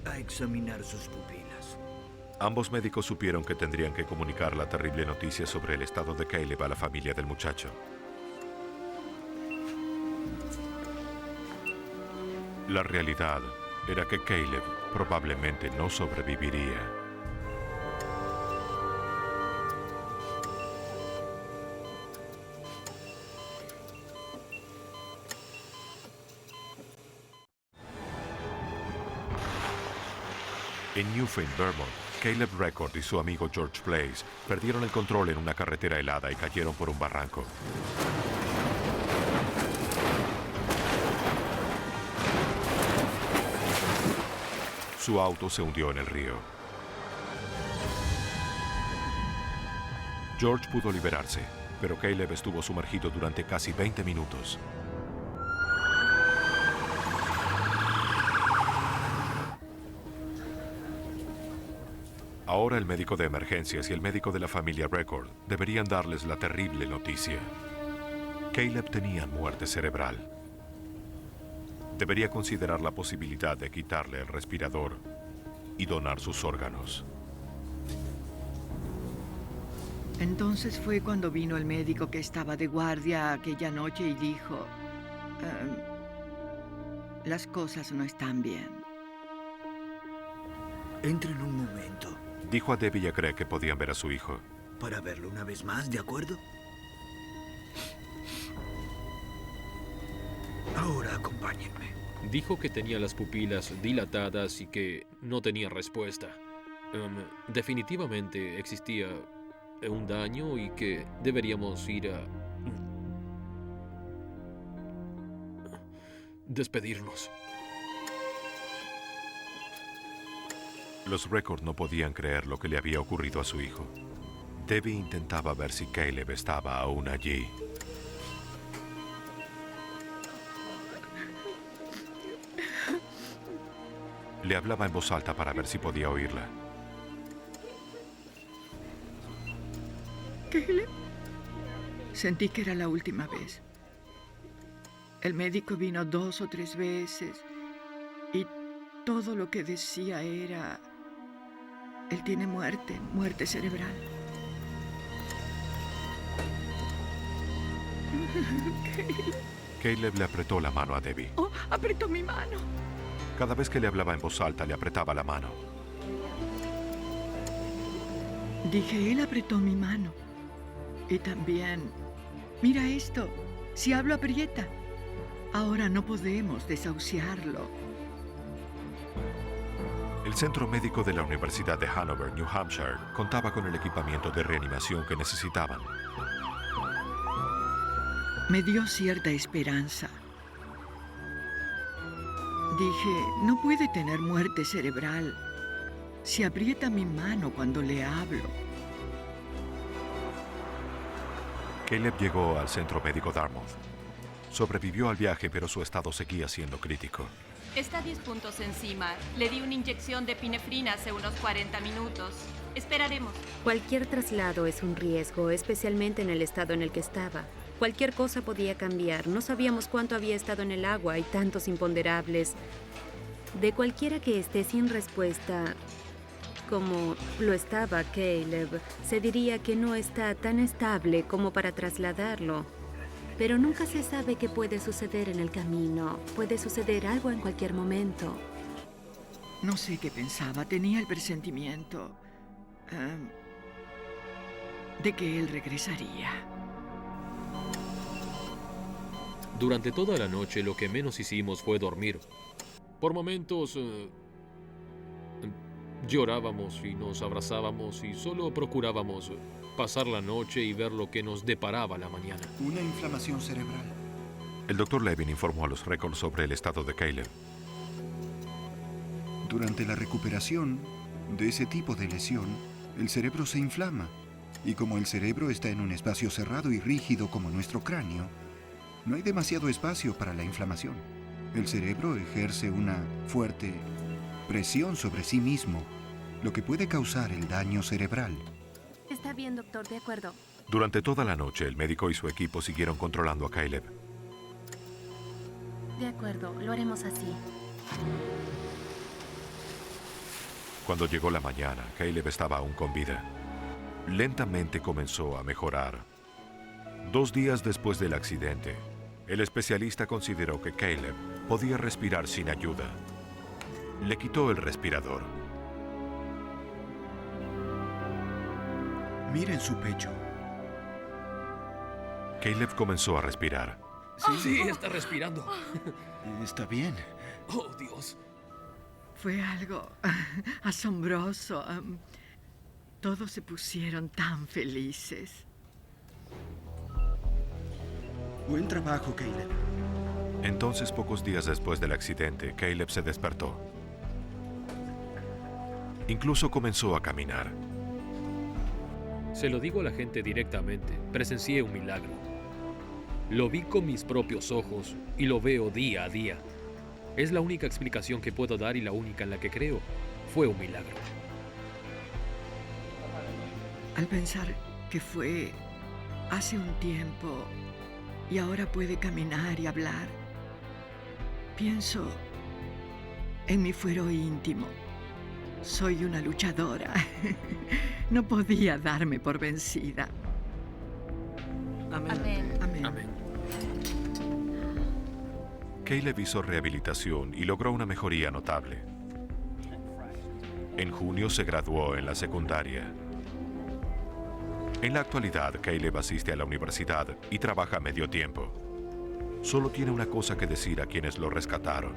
a examinar sus pupilas. Ambos médicos supieron que tendrían que comunicar la terrible noticia sobre el estado de Caleb a la familia del muchacho. La realidad era que Caleb probablemente no sobreviviría. En Newfane, Vermont, Caleb Record y su amigo George Blaze perdieron el control en una carretera helada y cayeron por un barranco. Su auto se hundió en el río. George pudo liberarse, pero Caleb estuvo sumergido durante casi 20 minutos. Ahora el médico de emergencias y el médico de la familia Record deberían darles la terrible noticia. Caleb tenía muerte cerebral. Debería considerar la posibilidad de quitarle el respirador y donar sus órganos. Entonces fue cuando vino el médico que estaba de guardia aquella noche y dijo, las cosas no están bien. Entren un momento. Dijo a Debbie y a Greg que podían ver a su hijo. Para verlo una vez más, ¿de acuerdo? Ahora acompáñenme. Dijo que tenía las pupilas dilatadas y que no tenía respuesta. Definitivamente existía un daño y que deberíamos ir a despedirnos. Los Record no podían creer lo que le había ocurrido a su hijo. Debbie intentaba ver si Caleb estaba aún allí. Le hablaba en voz alta para ver si podía oírla. Caleb, sentí que era la última vez. El médico vino 2 o 3 veces y todo lo que decía era: él tiene muerte cerebral. Caleb le apretó la mano a Debbie. Oh, apretó mi mano. Cada vez que le hablaba en voz alta, le apretaba la mano. Dije, él apretó mi mano. Y también, mira esto, si hablo aprieta. Ahora no podemos desahuciarlo. El centro médico de la Universidad de Hanover, New Hampshire, contaba con el equipamiento de reanimación que necesitaban. Me dio cierta esperanza. Dije, no puede tener muerte cerebral si aprieta mi mano cuando le hablo. Caleb llegó al centro médico Dartmouth. Sobrevivió al viaje, pero su estado seguía siendo crítico. Está 10 puntos encima. Le di una inyección de epinefrina hace unos 40 minutos. Esperaremos. Cualquier traslado es un riesgo, especialmente en el estado en el que estaba. Cualquier cosa podía cambiar. No sabíamos cuánto había estado en el agua. Hay tantos imponderables. De cualquiera que esté sin respuesta, como lo estaba Caleb, se diría que no está tan estable como para trasladarlo. Pero nunca se sabe qué puede suceder en el camino. Puede suceder algo en cualquier momento. No sé qué pensaba. Tenía el presentimiento de que él regresaría. Durante toda la noche lo que menos hicimos fue dormir. Por momentos llorábamos y nos abrazábamos y solo procurábamos pasar la noche y ver lo que nos deparaba la mañana. Una inflamación cerebral. El doctor Levin informó a los Records sobre el estado de Caleb. Durante la recuperación de ese tipo de lesión, el cerebro se inflama. Y como el cerebro está en un espacio cerrado y rígido como nuestro cráneo, no hay demasiado espacio para la inflamación. El cerebro ejerce una fuerte presión sobre sí mismo, lo que puede causar el daño cerebral. Está bien, doctor, de acuerdo. Durante toda la noche, el médico y su equipo siguieron controlando a Caleb. De acuerdo, lo haremos así. Cuando llegó la mañana, Caleb estaba aún con vida. Lentamente comenzó a mejorar. 2 días después del accidente, el especialista consideró que Caleb podía respirar sin ayuda. Le quitó el respirador. Miren su pecho. Caleb comenzó a respirar. Sí, está respirando. Está bien. Oh, Dios. Fue algo asombroso. Todos se pusieron tan felices. Buen trabajo, Caleb. Entonces, pocos días después del accidente, Caleb se despertó. Incluso comenzó a caminar. Se lo digo a la gente directamente. Presencié un milagro. Lo vi con mis propios ojos y lo veo día a día. Es la única explicación que puedo dar y la única en la que creo. Fue un milagro. Al pensar que fue hace un tiempo y ahora puede caminar y hablar, pienso en mi fuero íntimo Soy una luchadora. No podía darme por vencida. Amén. Amén. Caleb hizo rehabilitación y logró una mejoría notable. En junio se graduó en la secundaria. En la actualidad, Caleb asiste a la universidad y trabaja a medio tiempo. Solo tiene una cosa que decir a quienes lo rescataron.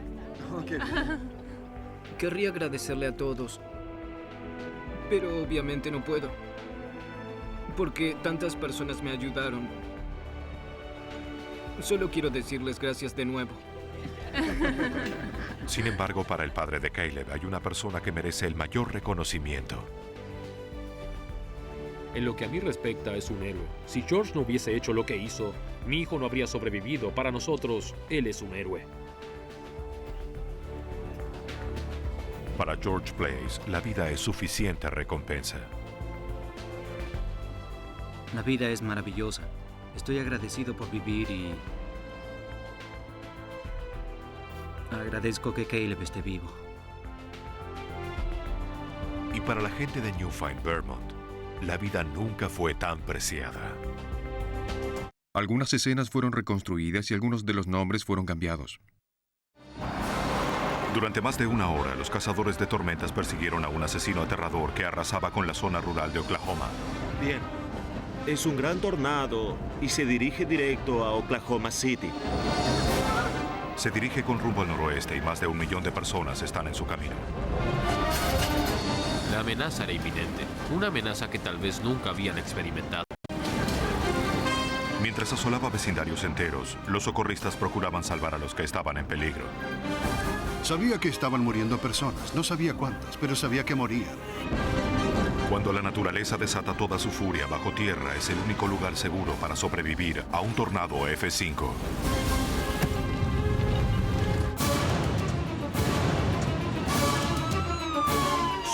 Querría agradecerle a todos, pero obviamente no puedo, porque tantas personas me ayudaron. Solo quiero decirles gracias de nuevo. Sin embargo, para el padre de Caleb hay una persona que merece el mayor reconocimiento. En lo que a mí respecta, es un héroe. Si George no hubiese hecho lo que hizo, mi hijo no habría sobrevivido. Para nosotros, él es un héroe. Para George Blaze, la vida es suficiente recompensa. La vida es maravillosa. Estoy agradecido por vivir y agradezco que Caleb esté vivo. Y para la gente de Newfane, Vermont, la vida nunca fue tan preciada. Algunas escenas fueron reconstruidas y algunos de los nombres fueron cambiados. Durante más de una hora, los cazadores de tormentas persiguieron a un asesino aterrador que arrasaba con la zona rural de Oklahoma. Bien. Es un gran tornado y se dirige directo a Oklahoma City. Se dirige con rumbo al noroeste y más de 1 millón de personas están en su camino. La amenaza era inminente, una amenaza que tal vez nunca habían experimentado. Mientras asolaba vecindarios enteros, los socorristas procuraban salvar a los que estaban en peligro. Sabía que estaban muriendo personas, no sabía cuántas, pero sabía que morían. Cuando la naturaleza desata toda su furia bajo tierra, es el único lugar seguro para sobrevivir a un tornado F5.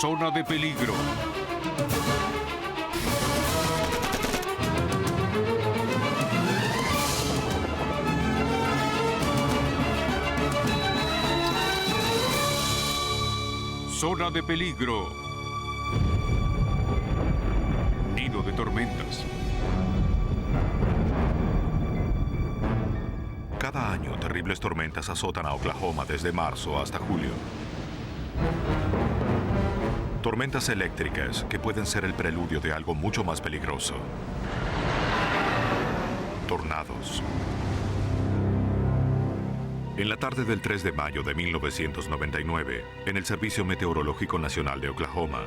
Zona de peligro. Zona de peligro. Nido de tormentas. Cada año, terribles tormentas azotan a Oklahoma desde marzo hasta julio. Tormentas eléctricas que pueden ser el preludio de algo mucho más peligroso. Tornados. En la tarde del 3 de mayo de 1999, en el Servicio Meteorológico Nacional de Oklahoma,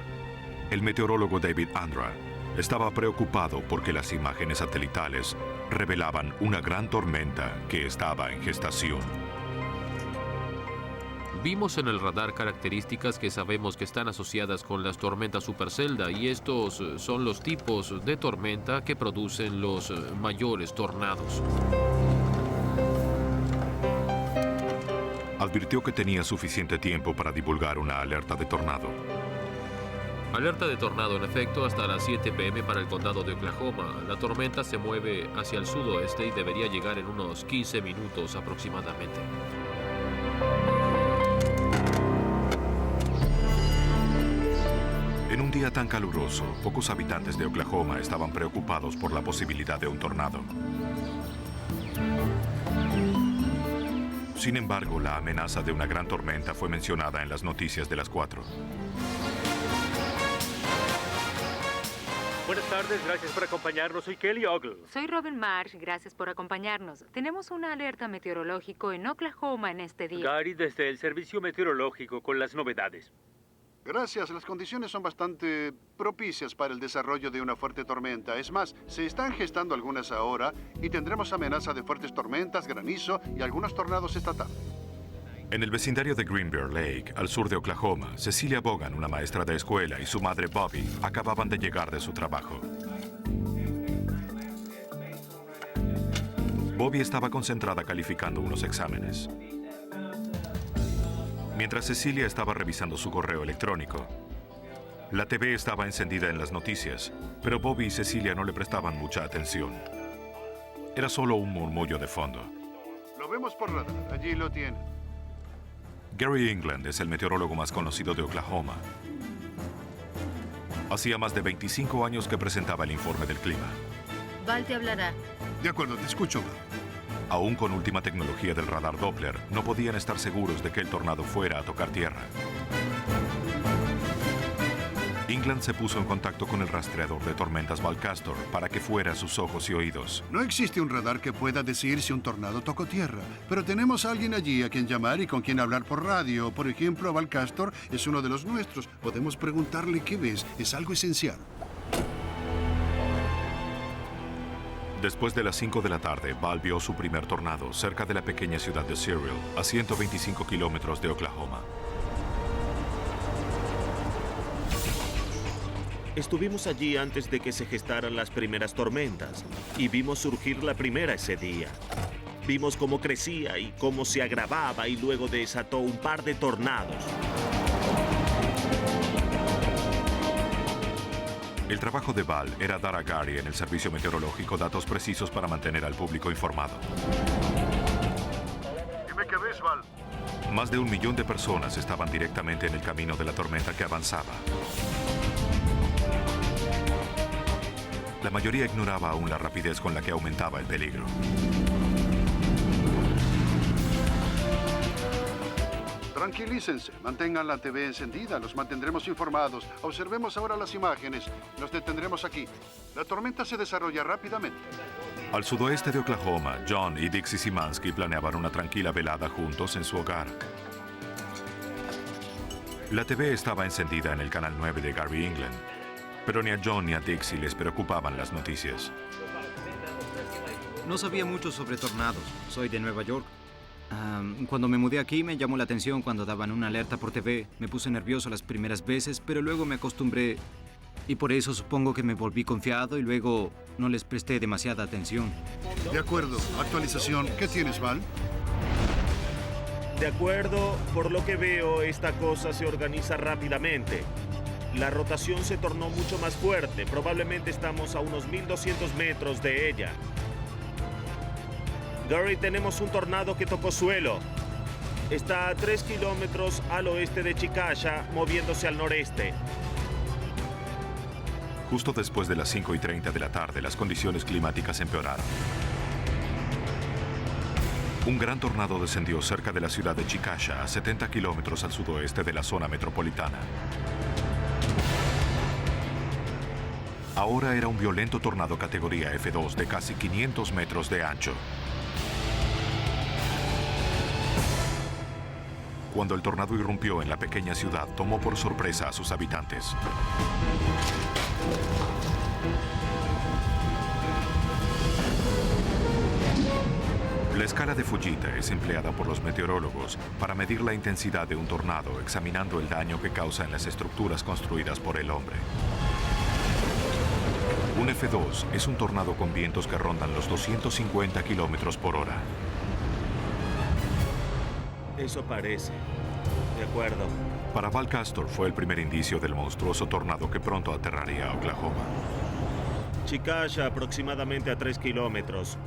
el meteorólogo David Andra estaba preocupado porque las imágenes satelitales revelaban una gran tormenta que estaba en gestación. Vimos en el radar características que sabemos que están asociadas con las tormentas supercelda y estos son los tipos de tormenta que producen los mayores tornados. Advirtió que tenía suficiente tiempo para divulgar una alerta de tornado. Alerta de tornado en efecto hasta las 7 p.m. para el condado de Oklahoma. La tormenta se mueve hacia el sudoeste y debería llegar en unos 15 minutos aproximadamente. En un día tan caluroso, pocos habitantes de Oklahoma estaban preocupados por la posibilidad de un tornado. Sin embargo, la amenaza de una gran tormenta fue mencionada en las noticias de las 4. Buenas tardes, gracias por acompañarnos. Soy Kelly Ogle. Soy Robin Marsh, gracias por acompañarnos. Tenemos una alerta meteorológico en Oklahoma en este día. Gary, desde el Servicio Meteorológico con las novedades. Gracias, las condiciones son bastante propicias para el desarrollo de una fuerte tormenta. Es más, se están gestando algunas ahora y tendremos amenaza de fuertes tormentas, granizo y algunos tornados esta tarde. En el vecindario de Green Bear Lake, al sur de Oklahoma, Cecilia Bogan, una maestra de escuela, y su madre Bobby acababan de llegar de su trabajo. Bobby estaba concentrada calificando unos exámenes. Mientras Cecilia estaba revisando su correo electrónico, la TV estaba encendida en las noticias, pero Bobby y Cecilia no le prestaban mucha atención. Era solo un murmullo de fondo. Lo vemos por radar, allí lo tienen. Gary England es el meteorólogo más conocido de Oklahoma. Hacía más de 25 años que presentaba el informe del clima. Val te hablará. De acuerdo, te escucho. Aún con última tecnología del radar Doppler, no podían estar seguros de que el tornado fuera a tocar tierra. England se puso en contacto con el rastreador de tormentas Val Castor para que fuera a sus ojos y oídos. No existe un radar que pueda decir si un tornado tocó tierra, pero tenemos a alguien allí a quien llamar y con quien hablar por radio. Por ejemplo, Val Castor es uno de los nuestros. Podemos preguntarle qué ves. Es algo esencial. Después de las 5 de la tarde, Val vio su primer tornado cerca de la pequeña ciudad de Cyril, a 125 kilómetros de Oklahoma. Estuvimos allí antes de que se gestaran las primeras tormentas y vimos surgir la primera ese día. Vimos cómo crecía y cómo se agravaba y luego desató un par de tornados. El trabajo de Val era dar a Gary en el servicio meteorológico datos precisos para mantener al público informado. Dime qué ves, Val. Más de 1 millón de personas estaban directamente en el camino de la tormenta que avanzaba. La mayoría ignoraba aún la rapidez con la que aumentaba el peligro. Tranquilícense, mantengan la TV encendida, los mantendremos informados. Observemos ahora las imágenes, los detendremos aquí. La tormenta se desarrolla rápidamente. Al sudoeste de Oklahoma, John y Dixie Simansky planeaban una tranquila velada juntos en su hogar. La TV estaba encendida en el canal 9 de Gary England, pero ni a John ni a Dixie les preocupaban las noticias. No sabía mucho sobre tornados. Soy de Nueva York. Cuando me mudé aquí me llamó la atención cuando daban una alerta por TV. Me puse nervioso las primeras veces, pero luego me acostumbré. Y por eso supongo que me volví confiado y luego no les presté demasiada atención. De acuerdo. Actualización. ¿Qué tienes, Val? De acuerdo, por lo que veo, esta cosa se organiza rápidamente. La rotación se tornó mucho más fuerte. Probablemente estamos a unos 1.200 metros de ella. Gary, tenemos un tornado que tocó suelo. Está a 3 kilómetros al oeste de Chickasha, moviéndose al noreste. Justo después de las 5:30 de la tarde, las condiciones climáticas empeoraron. Un gran tornado descendió cerca de la ciudad de Chickasha, a 70 kilómetros al sudoeste de la zona metropolitana. Ahora era un violento tornado categoría F2 de casi 500 metros de ancho. Cuando el tornado irrumpió en la pequeña ciudad, tomó por sorpresa a sus habitantes. La escala de Fujita es empleada por los meteorólogos para medir la intensidad de un tornado, examinando el daño que causa en las estructuras construidas por el hombre. Un F2 es un tornado con vientos que rondan los 250 kilómetros por hora. Eso parece. De acuerdo. Para Val Castor fue el primer indicio del monstruoso tornado que pronto aterraría a Oklahoma. Chickasha aproximadamente a 3 kilómetros.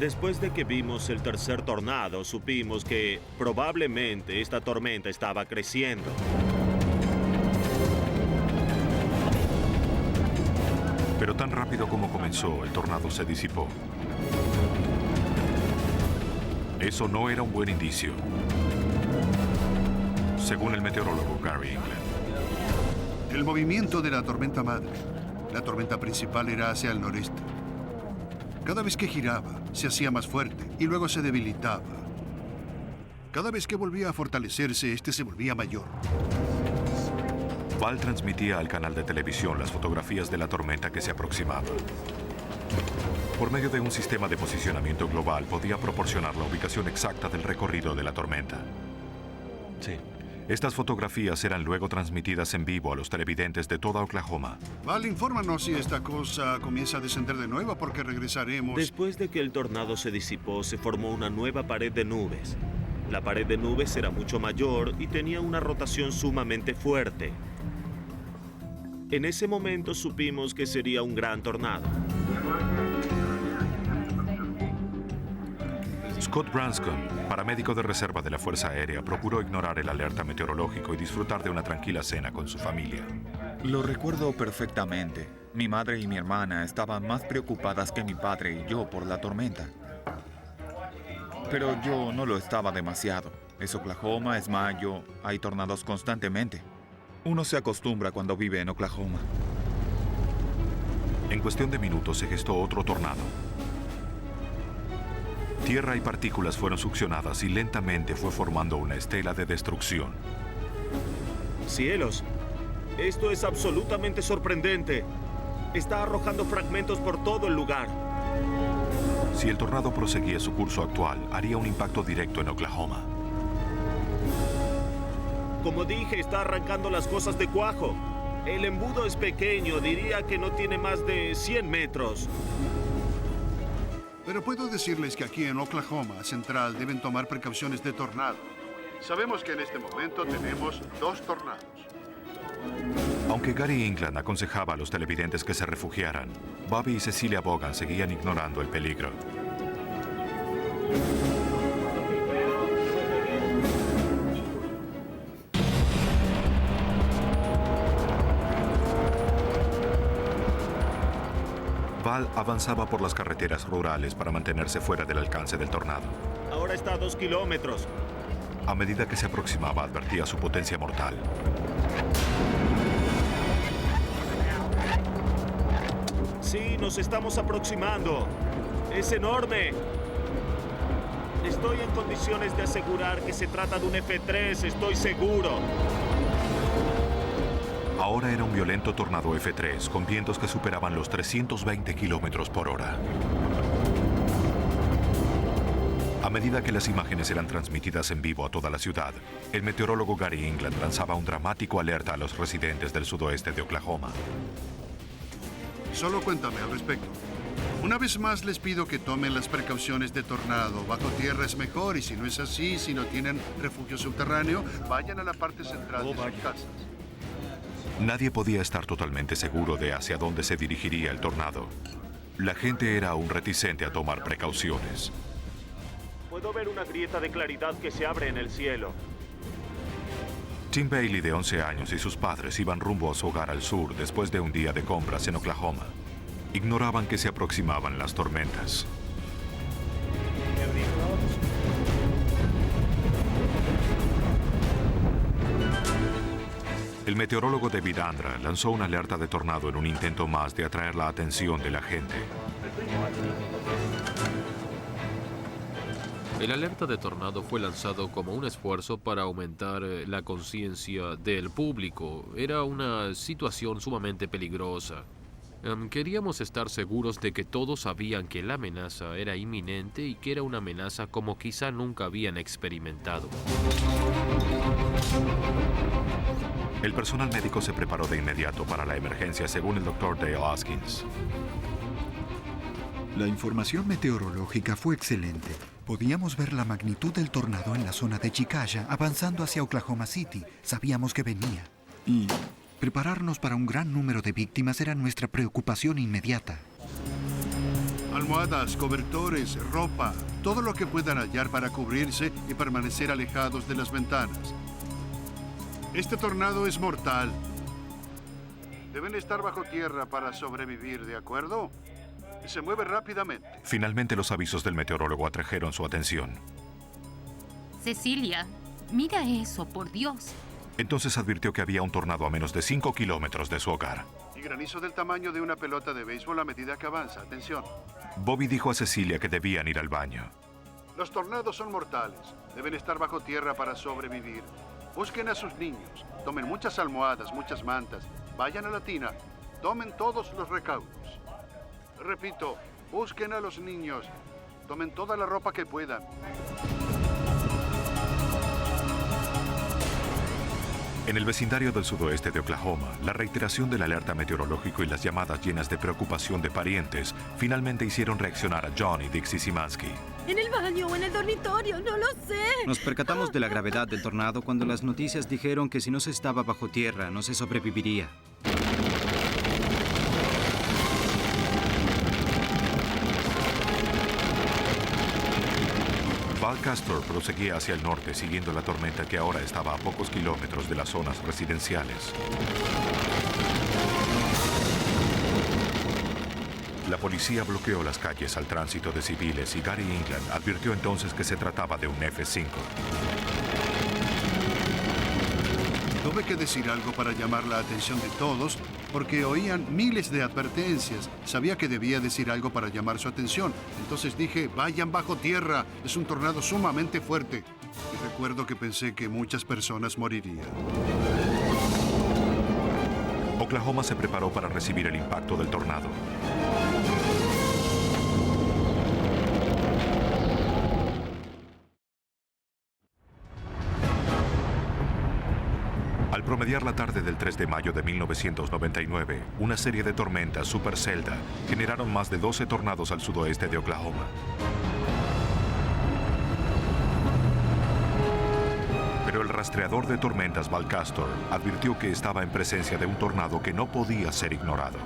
Después de que vimos el tercer tornado, supimos que probablemente esta tormenta estaba creciendo. Pero tan rápido como comenzó, el tornado se disipó. Eso no era un buen indicio, según el meteorólogo Gary England. El movimiento de la tormenta madre. La tormenta principal era hacia el noreste. Cada vez que giraba, se hacía más fuerte y luego se debilitaba. Cada vez que volvía a fortalecerse, este se volvía mayor. Val transmitía al canal de televisión las fotografías de la tormenta que se aproximaba. Por medio de un sistema de posicionamiento global, podía proporcionar la ubicación exacta del recorrido de la tormenta. Sí. Estas fotografías eran luego transmitidas en vivo a los televidentes de toda Oklahoma. Val, infórmanos si esta cosa comienza a descender de nuevo, porque regresaremos. Después de que el tornado se disipó, se formó una nueva pared de nubes. La pared de nubes era mucho mayor y tenía una rotación sumamente fuerte. En ese momento supimos que sería un gran tornado. Scott Branscombe, paramédico de reserva de la Fuerza Aérea, procuró ignorar el alerta meteorológico y disfrutar de una tranquila cena con su familia. Lo recuerdo perfectamente. Mi madre y mi hermana estaban más preocupadas que mi padre y yo por la tormenta. Pero yo no lo estaba demasiado. Es Oklahoma, es mayo, hay tornados constantemente. Uno se acostumbra cuando vive en Oklahoma. En cuestión de minutos se gestó otro tornado. Tierra y partículas fueron succionadas y lentamente fue formando una estela de destrucción. ¡Cielos! Esto es absolutamente sorprendente. Está arrojando fragmentos por todo el lugar. Si el tornado proseguía su curso actual, haría un impacto directo en Oklahoma. Como dije, está arrancando las cosas de cuajo. El embudo es pequeño, diría que no tiene más de 100 metros. Pero puedo decirles que aquí en Oklahoma Central deben tomar precauciones de tornado. Sabemos que en este momento tenemos 2 tornados. Aunque Gary England aconsejaba a los televidentes que se refugiaran, Bobby y Cecilia Bogan seguían ignorando el peligro. Val avanzaba por las carreteras rurales para mantenerse fuera del alcance del tornado. Ahora está a 2 kilómetros. A medida que se aproximaba, advertía su potencia mortal. Sí, nos estamos aproximando. Es enorme. Estoy en condiciones de asegurar que se trata de un F3, estoy seguro. Ahora era un violento tornado F3 con vientos que superaban los 320 kilómetros por hora. A medida que las imágenes eran transmitidas en vivo a toda la ciudad, el meteorólogo Gary England lanzaba un dramático alerta a los residentes del sudoeste de Oklahoma. Solo cuéntame al respecto. Una vez más les pido que tomen las precauciones de tornado. Bajo tierra es mejor y si no es así, si no tienen refugio subterráneo, vayan a la parte central de sus casas. Nadie podía estar totalmente seguro de hacia dónde se dirigiría el tornado. La gente era aún reticente a tomar precauciones. Puedo ver una grieta de claridad que se abre en el cielo. Tim Bailey, de 11 años, y sus padres iban rumbo a su hogar al sur después de un día de compras en Oklahoma. Ignoraban que se aproximaban las tormentas. El meteorólogo David Andra lanzó una alerta de tornado en un intento más de atraer la atención de la gente. El alerta de tornado fue lanzado como un esfuerzo para aumentar la conciencia del público. Era una situación sumamente peligrosa. Queríamos estar seguros de que todos sabían que la amenaza era inminente y que era una amenaza como quizá nunca habían experimentado. El personal médico se preparó de inmediato para la emergencia, según el Dr. Dale Hoskins. La información meteorológica fue excelente. Podíamos ver la magnitud del tornado en la zona de Chickasha avanzando hacia Oklahoma City. Sabíamos que venía. Y prepararnos para un gran número de víctimas era nuestra preocupación inmediata. Almohadas, cobertores, ropa, todo lo que puedan hallar para cubrirse y permanecer alejados de las ventanas. Este tornado es mortal. Deben estar bajo tierra para sobrevivir, ¿de acuerdo? Se mueve rápidamente. Finalmente los avisos del meteorólogo atrajeron su atención. Cecilia, mira eso, por Dios. Entonces advirtió que había un tornado a menos de 5 kilómetros de su hogar. Y granizo del tamaño de una pelota de béisbol a medida que avanza. Atención. Bobby dijo a Cecilia que debían ir al baño. Los tornados son mortales. Deben estar bajo tierra para sobrevivir. Busquen a sus niños. Tomen muchas almohadas, muchas mantas. Vayan a la tina. Tomen todos los recaudos. Repito, busquen a los niños. Tomen toda la ropa que puedan. En el vecindario del sudoeste de Oklahoma, la reiteración del alerta meteorológico y las llamadas llenas de preocupación de parientes finalmente hicieron reaccionar a John y Dixie Simansky. ¿En el baño o en el dormitorio? No lo sé. Nos percatamos de la gravedad del tornado cuando las noticias dijeron que si no se estaba bajo tierra, no se sobreviviría. Balcastor proseguía hacia el norte siguiendo la tormenta que ahora estaba a pocos kilómetros de las zonas residenciales. La policía bloqueó las calles al tránsito de civiles y Gary England advirtió entonces que se trataba de un F5. Tuve que decir algo para llamar la atención de todos, porque oían miles de advertencias. Sabía que debía decir algo para llamar su atención. Entonces dije, vayan bajo tierra, es un tornado sumamente fuerte. Y recuerdo que pensé que muchas personas morirían. Oklahoma se preparó para recibir el impacto del tornado. Al promediar la tarde del 3 de mayo de 1999, una serie de tormentas Super Zelda generaron más de 12 tornados al sudoeste de Oklahoma. Pero el rastreador de tormentas Balcastor advirtió que estaba en presencia de un tornado que no podía ser ignorado.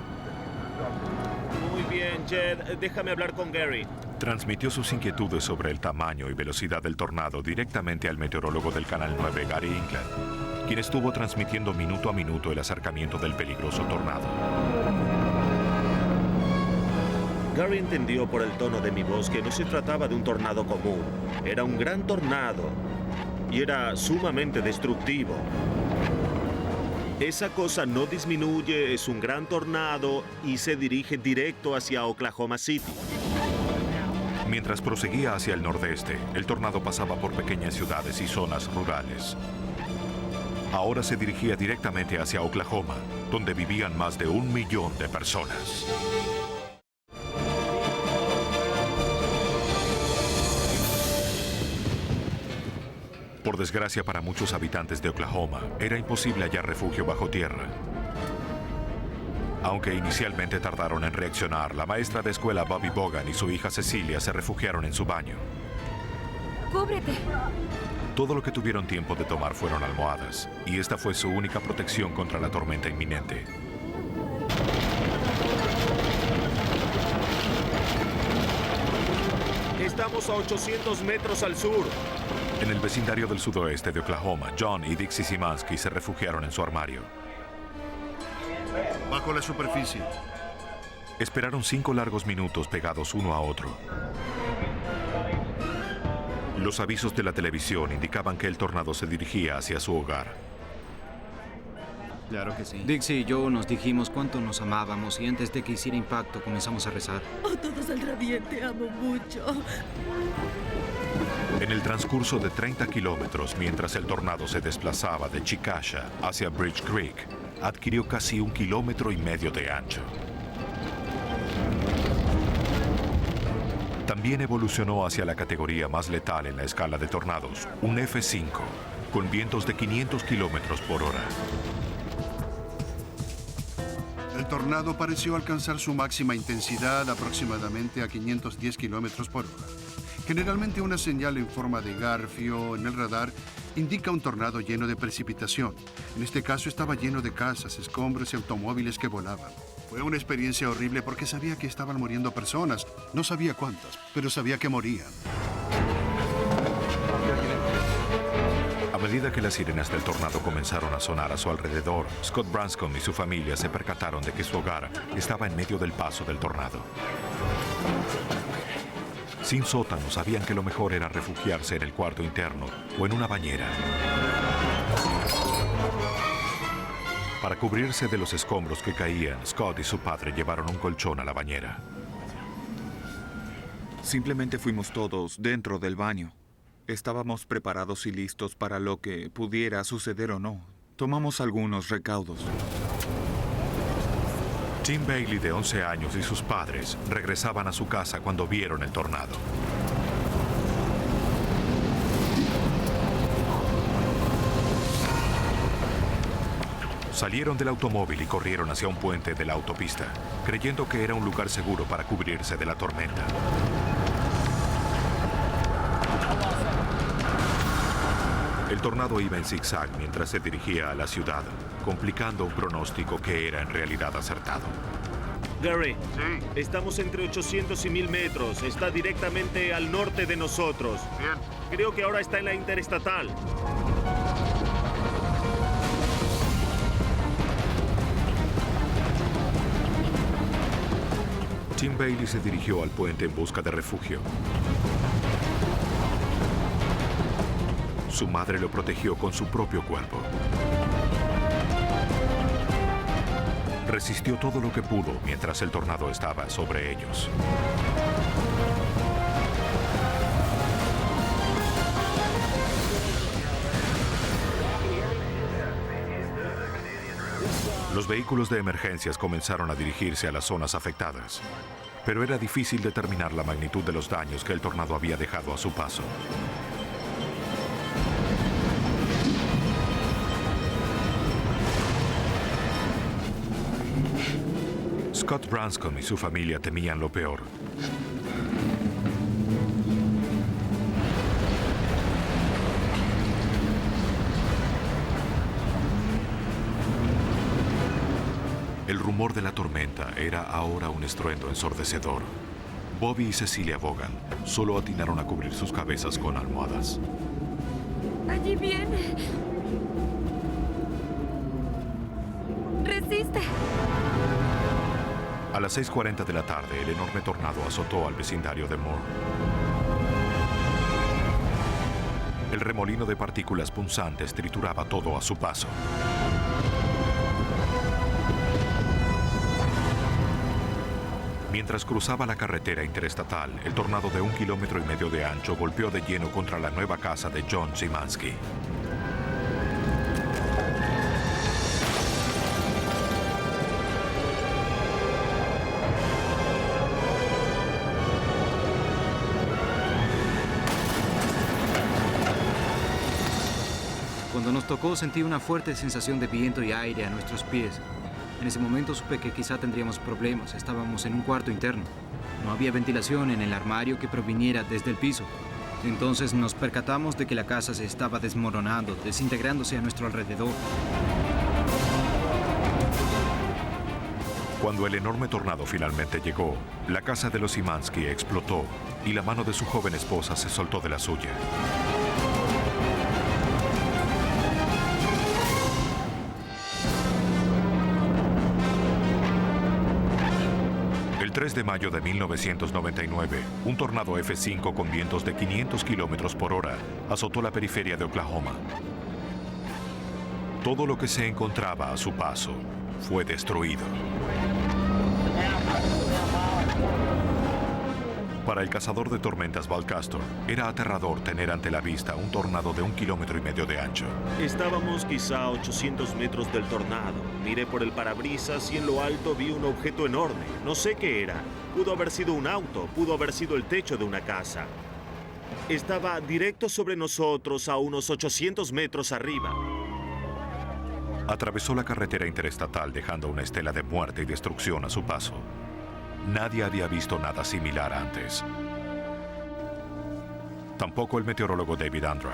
Muy bien, Jed. Déjame hablar con Gary. Transmitió sus inquietudes sobre el tamaño y velocidad del tornado directamente al meteorólogo del Canal 9, Gary England, quien estuvo transmitiendo minuto a minuto el acercamiento del peligroso tornado. Gary entendió por el tono de mi voz que no se trataba de un tornado común. Era un gran tornado y era sumamente destructivo. Esa cosa no disminuye, es un gran tornado y se dirige directo hacia Oklahoma City. Mientras proseguía hacia el nordeste, el tornado pasaba por pequeñas ciudades y zonas rurales. Ahora se dirigía directamente hacia Oklahoma, donde vivían más de 1 millón de personas. Por desgracia para muchos habitantes de Oklahoma, era imposible hallar refugio bajo tierra. Aunque inicialmente tardaron en reaccionar, la maestra de escuela Bobby Bogan y su hija Cecilia se refugiaron en su baño. ¡Cúbrete! Todo lo que tuvieron tiempo de tomar fueron almohadas, y esta fue su única protección contra la tormenta inminente. Estamos a 800 metros al sur. En el vecindario del sudoeste de Oklahoma, John y Dixie Simansky se refugiaron en su armario. Bajo la superficie. Esperaron 5 largos minutos pegados uno a otro. Los avisos de la televisión indicaban que el tornado se dirigía hacia su hogar. Claro que sí. Dixie y yo nos dijimos cuánto nos amábamos y antes de que hiciera impacto comenzamos a rezar. Oh, todo saldrá bien, te amo mucho. En el transcurso de 30 kilómetros, mientras el tornado se desplazaba de Chickasha hacia Bridge Creek, adquirió casi 1,5 kilómetros de ancho. También evolucionó hacia la categoría más letal en la escala de tornados, un F5, con vientos de 500 kilómetros por hora. El tornado pareció alcanzar su máxima intensidad aproximadamente a 510 kilómetros por hora. Generalmente una señal en forma de garfio en el radar indica un tornado lleno de precipitación. En este caso estaba lleno de casas, escombros y automóviles que volaban. Fue una experiencia horrible porque sabía que estaban muriendo personas. No sabía cuántas, pero sabía que morían. A medida que las sirenas del tornado comenzaron a sonar a su alrededor, Scott Branscombe y su familia se percataron de que su hogar estaba en medio del paso del tornado. Sin sótano, sabían que lo mejor era refugiarse en el cuarto interno o en una bañera. Para cubrirse de los escombros que caían, Scott y su padre llevaron un colchón a la bañera. Simplemente fuimos todos dentro del baño. Estábamos preparados y listos para lo que pudiera suceder o no. Tomamos algunos recaudos. Tim Bailey, de 11 años, y sus padres regresaban a su casa cuando vieron el tornado. Salieron del automóvil y corrieron hacia un puente de la autopista, creyendo que era un lugar seguro para cubrirse de la tormenta. El tornado iba en zigzag mientras se dirigía a la ciudad, complicando un pronóstico que era en realidad acertado. Gary, estamos entre 800 y 1000 metros. Está directamente al norte de nosotros. Bien. Creo que ahora está en la interestatal. Tim Bailey se dirigió al puente en busca de refugio. Su madre lo protegió con su propio cuerpo. Resistió todo lo que pudo mientras el tornado estaba sobre ellos. Los vehículos de emergencias comenzaron a dirigirse a las zonas afectadas, pero era difícil determinar la magnitud de los daños que el tornado había dejado a su paso. Scott Branscombe y su familia temían lo peor. El rumor de la tormenta era ahora un estruendo ensordecedor. Bobby y Cecilia Vaughan solo atinaron a cubrir sus cabezas con almohadas. Allí viene. Resiste. A las 6:40 de la tarde, el enorme tornado azotó al vecindario de Moore. El remolino de partículas punzantes trituraba todo a su paso. Mientras cruzaba la carretera interestatal, el tornado de 1,5 kilómetros de ancho golpeó de lleno contra la nueva casa de John Szymanski. Cuando nos tocó sentí una fuerte sensación de viento y aire a nuestros pies. En ese momento supe que quizá tendríamos problemas. Estábamos en un cuarto interno. No había ventilación en el armario que proviniera desde el piso. Entonces nos percatamos de que la casa se estaba desmoronando, desintegrándose a nuestro alrededor. Cuando el enorme tornado finalmente llegó, la casa de los Szymanski explotó y la mano de su joven esposa se soltó de la suya. El 3 de mayo de 1999, un tornado F5 con vientos de 500 kilómetros por hora azotó la periferia de Oklahoma. Todo lo que se encontraba a su paso fue destruido. Para el cazador de tormentas Val Castor, era aterrador tener ante la vista un tornado de 1,5 kilómetros de ancho. Estábamos quizá a 800 metros del tornado. Miré por el parabrisas y en lo alto vi un objeto enorme. No sé qué era. Pudo haber sido un auto, pudo haber sido el techo de una casa. Estaba directo sobre nosotros a unos 800 metros arriba. Atravesó la carretera interestatal dejando una estela de muerte y destrucción a su paso. Nadie había visto nada similar antes. Tampoco el meteorólogo David Andra.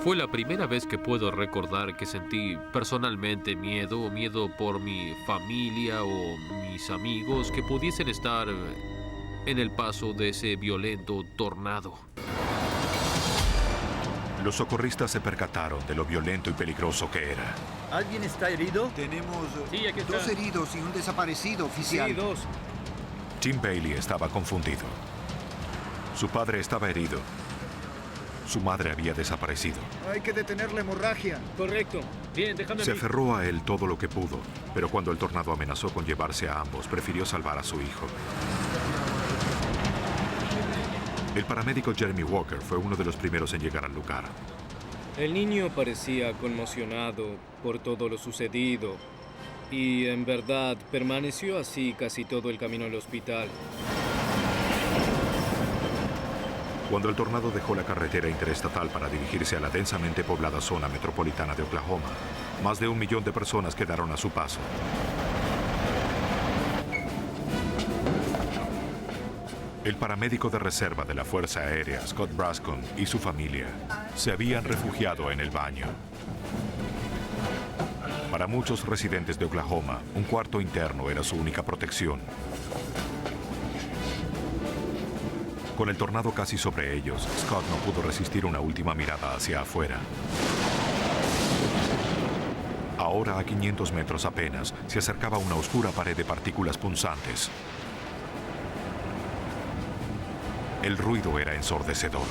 Fue la primera vez que puedo recordar que sentí personalmente miedo por mi familia o mis amigos que pudiesen estar en el paso de ese violento tornado. Los socorristas se percataron de lo violento y peligroso que era. ¿Alguien está herido? Tenemos aquí está. 2 heridos y un desaparecido, oficial. Sí, 2. Tim Bailey estaba confundido. Su padre estaba herido. Su madre había desaparecido. Hay que detener la hemorragia. Correcto. Bien, déjame. Se aferró a él todo lo que pudo, pero cuando el tornado amenazó con llevarse a ambos, prefirió salvar a su hijo. El paramédico Jeremy Walker fue uno de los primeros en llegar al lugar. El niño parecía conmocionado por todo lo sucedido y en verdad permaneció así casi todo el camino al hospital. Cuando el tornado dejó la carretera interestatal para dirigirse a la densamente poblada zona metropolitana de Oklahoma, más de 1 millón de personas quedaron a su paso. El paramédico de reserva de la Fuerza Aérea, Scott Branscombe, y su familia se habían refugiado en el baño. Para muchos residentes de Oklahoma, un cuarto interno era su única protección. Con el tornado casi sobre ellos, Scott no pudo resistir una última mirada hacia afuera. Ahora, a 500 metros apenas, se acercaba una oscura pared de partículas punzantes. El ruido era ensordecedor.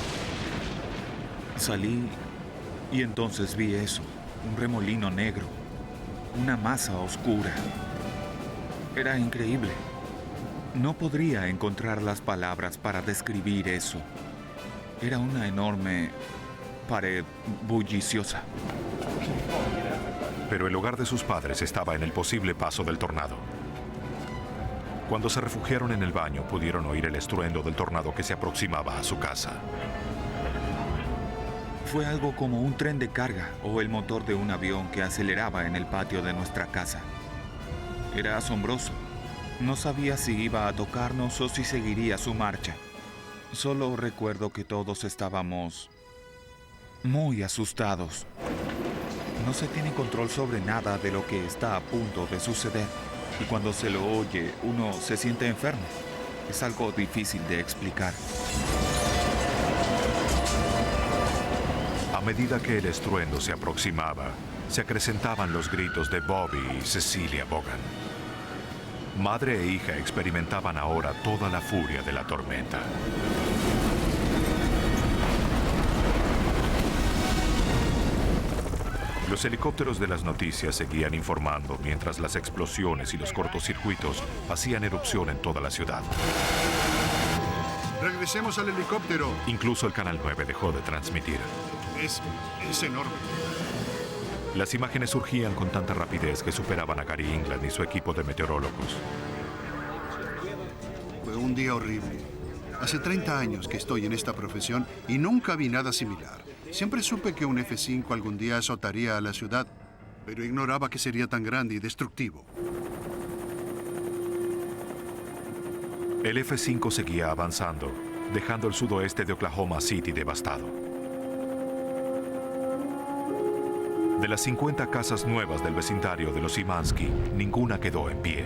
Salí y entonces vi eso, un remolino negro, una masa oscura. Era increíble. No podría encontrar las palabras para describir eso. Era una enorme pared bulliciosa. Pero el hogar de sus padres estaba en el posible paso del tornado. Cuando se refugiaron en el baño, pudieron oír el estruendo del tornado que se aproximaba a su casa. Fue algo como un tren de carga o el motor de un avión que aceleraba en el patio de nuestra casa. Era asombroso. No sabía si iba a tocarnos o si seguiría su marcha. Solo recuerdo que todos estábamos muy asustados. No se tiene control sobre nada de lo que está a punto de suceder. Y cuando se lo oye, uno se siente enfermo. Es algo difícil de explicar. A medida que el estruendo se aproximaba, se acrecentaban los gritos de Bobby y Cecilia Bogan. Madre e hija experimentaban ahora toda la furia de la tormenta. Los helicópteros de las noticias seguían informando mientras las explosiones y los cortocircuitos hacían erupción en toda la ciudad. Regresemos al helicóptero. Incluso el Canal 9 dejó de transmitir. Es enorme. Las imágenes surgían con tanta rapidez que superaban a Gary England y su equipo de meteorólogos. Fue un día horrible. Hace 30 años que estoy en esta profesión y nunca vi nada similar. Siempre supe que un F-5 algún día azotaría a la ciudad, pero ignoraba que sería tan grande y destructivo. El F-5 seguía avanzando, dejando el sudoeste de Oklahoma City devastado. De las 50 casas nuevas del vecindario de los Simansky, ninguna quedó en pie.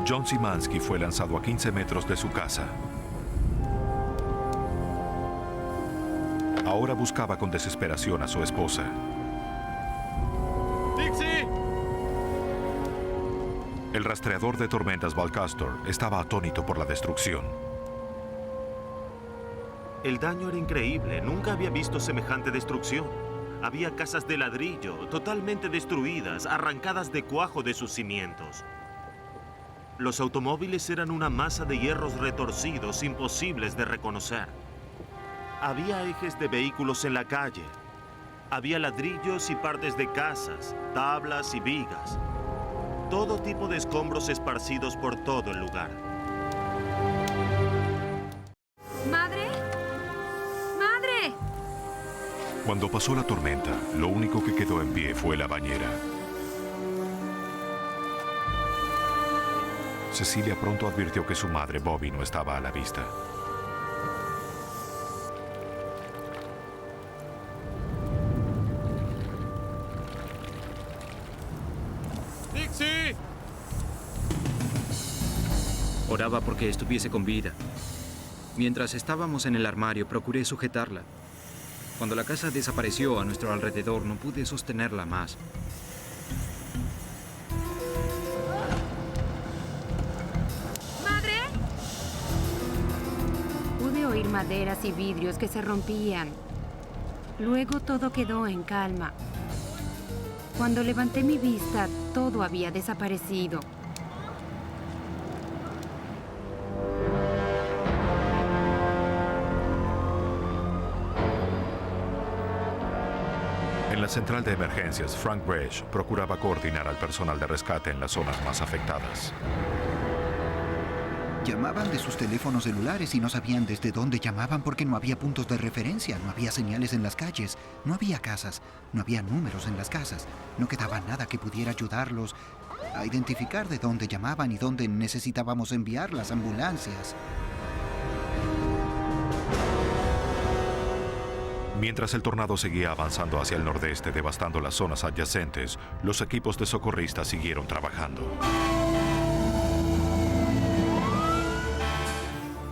John Simansky fue lanzado a 15 metros de su casa. Ahora buscaba con desesperación a su esposa. ¡Dixie! El rastreador de tormentas Val Castor estaba atónito por la destrucción. El daño era increíble. Nunca había visto semejante destrucción. Había casas de ladrillo, totalmente destruidas, arrancadas de cuajo de sus cimientos. Los automóviles eran una masa de hierros retorcidos, imposibles de reconocer. Había ejes de vehículos en la calle. Había ladrillos y partes de casas, tablas y vigas. Todo tipo de escombros esparcidos por todo el lugar. ¡Madre! ¡Madre! Cuando pasó la tormenta, lo único que quedó en pie fue la bañera. Cecilia pronto advirtió que su madre, Bobby, no estaba a la vista. ¡Dixie! Oraba porque estuviese con vida. Mientras estábamos en el armario, procuré sujetarla. Cuando la casa desapareció a nuestro alrededor, no pude sostenerla más. Oír maderas y vidrios que se rompían. Luego todo quedó en calma. Cuando levanté mi vista, todo había desaparecido. En la central de emergencias, Frank Bresch procuraba coordinar al personal de rescate en las zonas más afectadas. Llamaban de sus teléfonos celulares y no sabían desde dónde llamaban porque no había puntos de referencia, no había señales en las calles, no había casas, no había números en las casas. No quedaba nada que pudiera ayudarlos a identificar de dónde llamaban y dónde necesitábamos enviar las ambulancias. Mientras el tornado seguía avanzando hacia el nordeste, devastando las zonas adyacentes, los equipos de socorristas siguieron trabajando.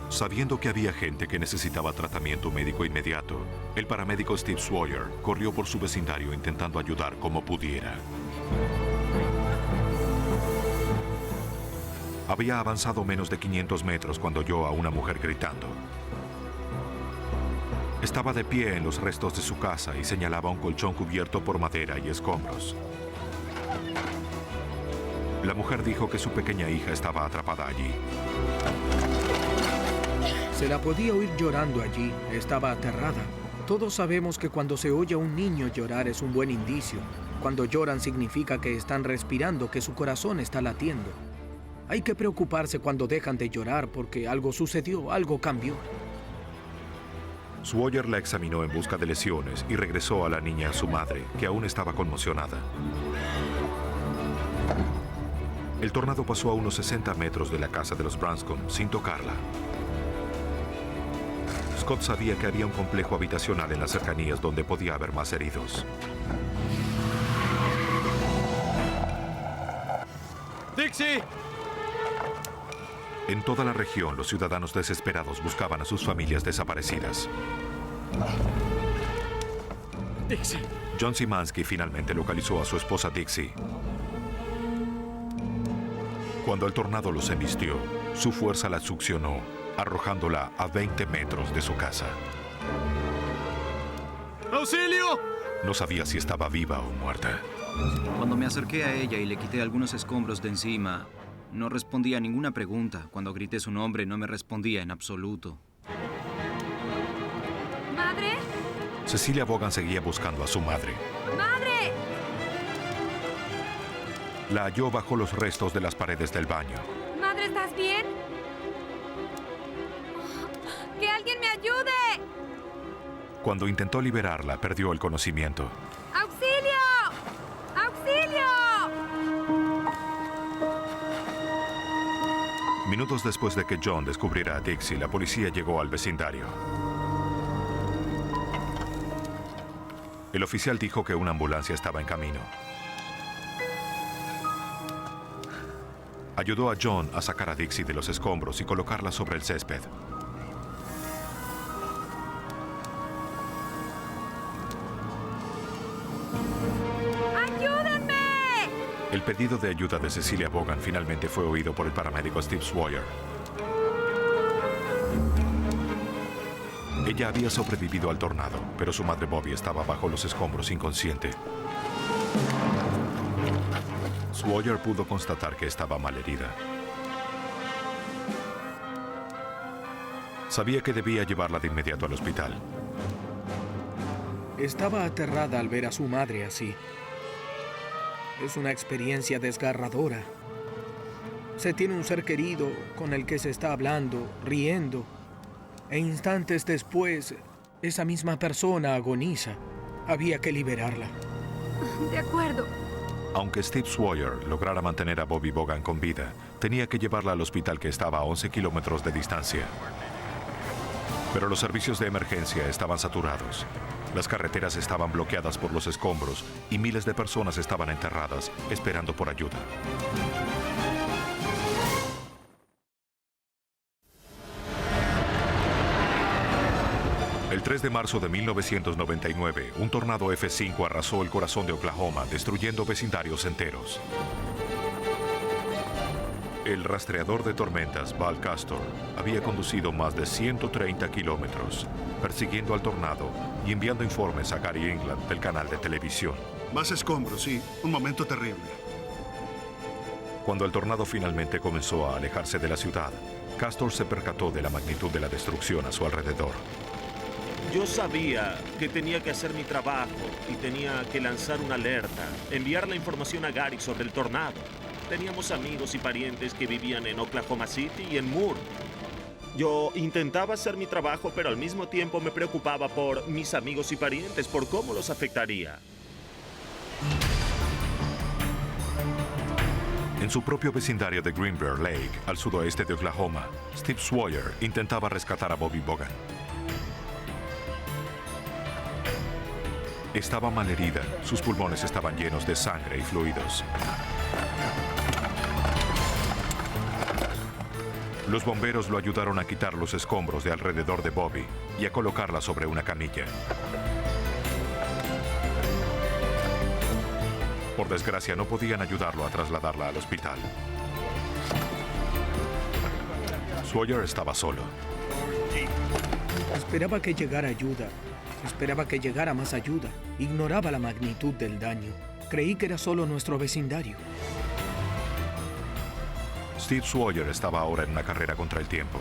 Sabiendo que había gente que necesitaba tratamiento médico inmediato, el paramédico Steve Sawyer corrió por su vecindario intentando ayudar como pudiera. Había avanzado menos de 500 metros cuando oyó a una mujer gritando. Estaba de pie en los restos de su casa y señalaba un colchón cubierto por madera y escombros. La mujer dijo que su pequeña hija estaba atrapada allí. Se la podía oír llorando allí. Estaba aterrada. Todos sabemos que cuando se oye a un niño llorar es un buen indicio. Cuando lloran significa que están respirando, que su corazón está latiendo. Hay que preocuparse cuando dejan de llorar porque algo sucedió, algo cambió. Sawyer la examinó en busca de lesiones y regresó a la niña a su madre, que aún estaba conmocionada. El tornado pasó a unos 60 metros de la casa de los Branscombe sin tocarla. Scott sabía que había un complejo habitacional en las cercanías donde podía haber más heridos. ¡Dixie! En toda la región, los ciudadanos desesperados buscaban a sus familias desaparecidas. Dixie. John Szymanski finalmente localizó a su esposa Dixie. Cuando el tornado los embistió, su fuerza la succionó, arrojándola a 20 metros de su casa. ¡Auxilio! No sabía si estaba viva o muerta. Cuando me acerqué a ella y le quité algunos escombros de encima, no respondía a ninguna pregunta. Cuando grité su nombre, no me respondía en absoluto. ¿Madre? Cecilia Vaughan seguía buscando a su madre. ¡Madre! La halló bajo los restos de las paredes del baño. ¿Madre, estás bien? ¡Que alguien me ayude! Cuando intentó liberarla, perdió el conocimiento. ¡Auxilio! ¡Auxilio! Minutos después de que John descubriera a Dixie, la policía llegó al vecindario. El oficial dijo que una ambulancia estaba en camino. Ayudó a John a sacar a Dixie de los escombros y colocarla sobre el césped. ¡Ayúdenme! El pedido de ayuda de Cecilia Vaughan finalmente fue oído por el paramédico Steve Sawyer. Ella había sobrevivido al tornado, pero su madre Bobby estaba bajo los escombros inconsciente. Sawyer pudo constatar que estaba malherida. Sabía que debía llevarla de inmediato al hospital. Estaba aterrada al ver a su madre así. Es una experiencia desgarradora. Se tiene un ser querido con el que se está hablando, riendo, e instantes después, esa misma persona agoniza. Había que liberarla. De acuerdo. Aunque Steve Sawyer lograra mantener a Bobby Vaughan con vida, tenía que llevarla al hospital que estaba a 11 kilómetros de distancia. Pero los servicios de emergencia estaban saturados. Las carreteras estaban bloqueadas por los escombros y miles de personas estaban enterradas, esperando por ayuda. El 3 de marzo de 1999, un tornado F5 arrasó el corazón de Oklahoma, destruyendo vecindarios enteros. El rastreador de tormentas, Val Castor, había conducido más de 130 kilómetros, persiguiendo al tornado y enviando informes a Gary England del canal de televisión. Más escombros, sí. Un momento terrible. Cuando el tornado finalmente comenzó a alejarse de la ciudad, Castor se percató de la magnitud de la destrucción a su alrededor. Yo sabía que tenía que hacer mi trabajo y tenía que lanzar una alerta, enviar la información a Gary sobre el tornado. Teníamos amigos y parientes que vivían en Oklahoma City y en Moore. Yo intentaba hacer mi trabajo, pero al mismo tiempo me preocupaba por mis amigos y parientes, por cómo los afectaría. En su propio vecindario de Green Bear Lake, al sudoeste de Oklahoma, Steve Sawyer intentaba rescatar a Bobby Vaughan. Estaba malherida, sus pulmones estaban llenos de sangre y fluidos. Los bomberos lo ayudaron a quitar los escombros de alrededor de Bobby y a colocarla sobre una camilla. Por desgracia, no podían ayudarlo a trasladarla al hospital. Sawyer estaba solo. Esperaba que llegara ayuda. Esperaba que llegara más ayuda. Ignoraba la magnitud del daño. Creí que era solo nuestro vecindario. Steve Sawyer estaba ahora en una carrera contra el tiempo.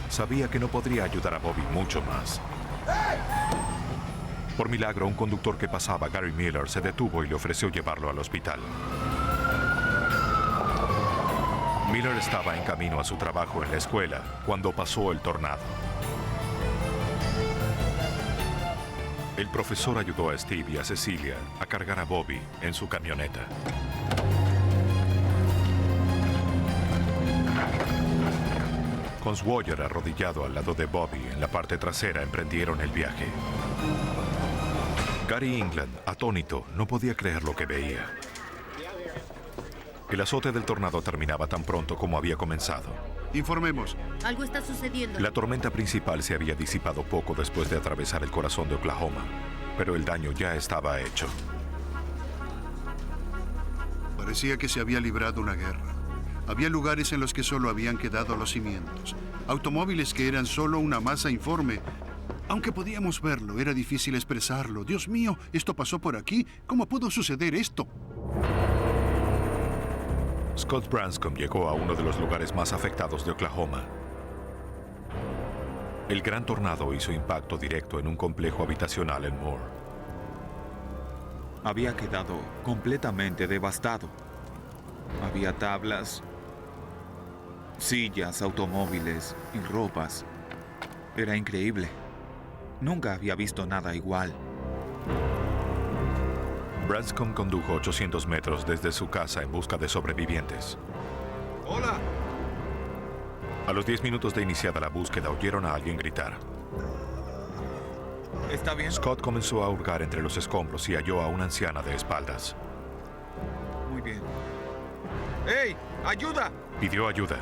Sabía que no podría ayudar a Bobby mucho más. Por milagro, un conductor que pasaba, Gary Miller, se detuvo y le ofreció llevarlo al hospital. Miller estaba en camino a su trabajo en la escuela cuando pasó el tornado. El profesor ayudó a Steve y a Cecilia a cargar a Bobby en su camioneta. Con Sawyer arrodillado al lado de Bobby en la parte trasera, emprendieron el viaje. Gary England, atónito, no podía creer lo que veía. El azote del tornado terminaba tan pronto como había comenzado. Informemos. Algo está sucediendo. La tormenta principal se había disipado poco después de atravesar el corazón de Oklahoma, pero el daño ya estaba hecho. Parecía que se había librado una guerra. Había lugares en los que solo habían quedado los cimientos. Automóviles que eran solo una masa informe. Aunque podíamos verlo, era difícil expresarlo. Dios mío, esto pasó por aquí. ¿Cómo pudo suceder esto? Scott Branscombe llegó a uno de los lugares más afectados de Oklahoma. El gran tornado hizo impacto directo en un complejo habitacional en Moore. Había quedado completamente devastado. Había tablas, sillas, automóviles y ropas. Era increíble. Nunca había visto nada igual. Branscombe condujo 800 metros desde su casa en busca de sobrevivientes. ¡Hola! A los 10 minutos de iniciada la búsqueda, oyeron a alguien gritar. ¿Está bien? Scott comenzó a hurgar entre los escombros y halló a una anciana de espaldas. Muy bien. ¡Ey! ¡Ayuda! Pidió ayuda.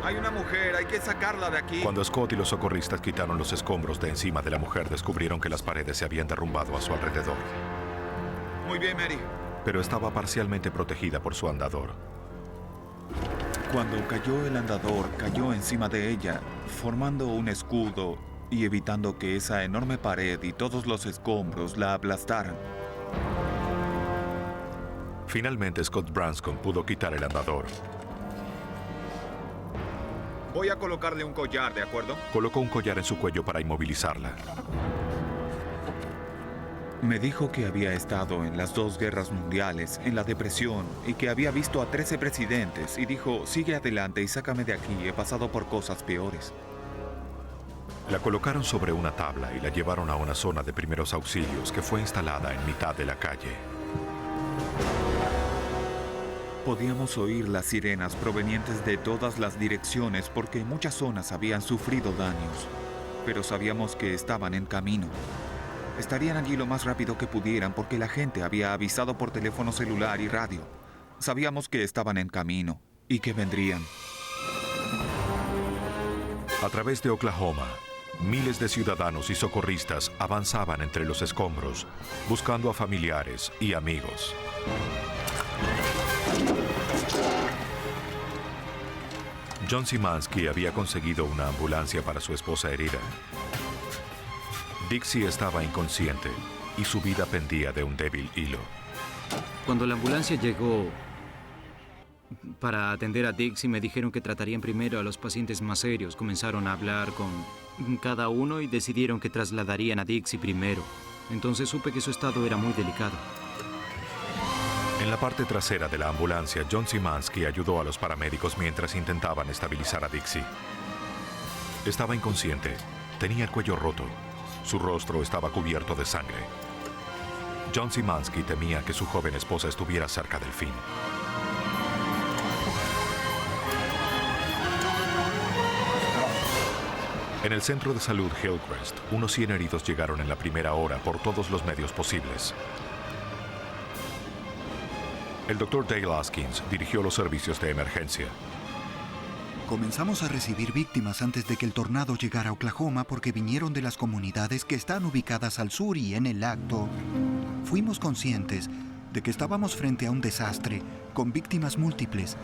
Hay una mujer, hay que sacarla de aquí. Cuando Scott y los socorristas quitaron los escombros de encima de la mujer, descubrieron que las paredes se habían derrumbado a su alrededor. Muy bien, Mary. Pero estaba parcialmente protegida por su andador. Cuando cayó el andador, cayó encima de ella, formando un escudo y evitando que esa enorme pared y todos los escombros la aplastaran. Finalmente, Scott Branscombe pudo quitar el andador. Voy a colocarle un collar, ¿de acuerdo? Colocó un collar en su cuello para inmovilizarla. Me dijo que había estado en las 2 guerras mundiales, en la depresión, y que había visto a 13 presidentes, y dijo, sigue adelante y sácame de aquí, he pasado por cosas peores. La colocaron sobre una tabla y la llevaron a una zona de primeros auxilios que fue instalada en mitad de la calle. Podíamos oír las sirenas provenientes de todas las direcciones porque muchas zonas habían sufrido daños, pero sabíamos que estaban en camino. Estarían allí lo más rápido que pudieran porque la gente había avisado por teléfono celular y radio. Sabíamos que estaban en camino y que vendrían. A través de Oklahoma, miles de ciudadanos y socorristas avanzaban entre los escombros, buscando a familiares y amigos. John Szymanski había conseguido una ambulancia para su esposa herida. Dixie estaba inconsciente y su vida pendía de un débil hilo. Cuando la ambulancia llegó para atender a Dixie, me dijeron que tratarían primero a los pacientes más serios. Comenzaron a hablar con cada uno y decidieron que trasladarían a Dixie primero. Entonces supe que su estado era muy delicado. En la parte trasera de la ambulancia, John Szymanski ayudó a los paramédicos mientras intentaban estabilizar a Dixie. Estaba inconsciente, tenía el cuello roto. Su rostro estaba cubierto de sangre. John Szymanski temía que su joven esposa estuviera cerca del fin. En el centro de salud Hillcrest, unos 100 heridos llegaron en la primera hora por todos los medios posibles. El Dr. Dale Askins dirigió los servicios de emergencia. Comenzamos a recibir víctimas antes de que el tornado llegara a Oklahoma porque vinieron de las comunidades que están ubicadas al sur y en el acto. Fuimos conscientes de que estábamos frente a un desastre con víctimas múltiples.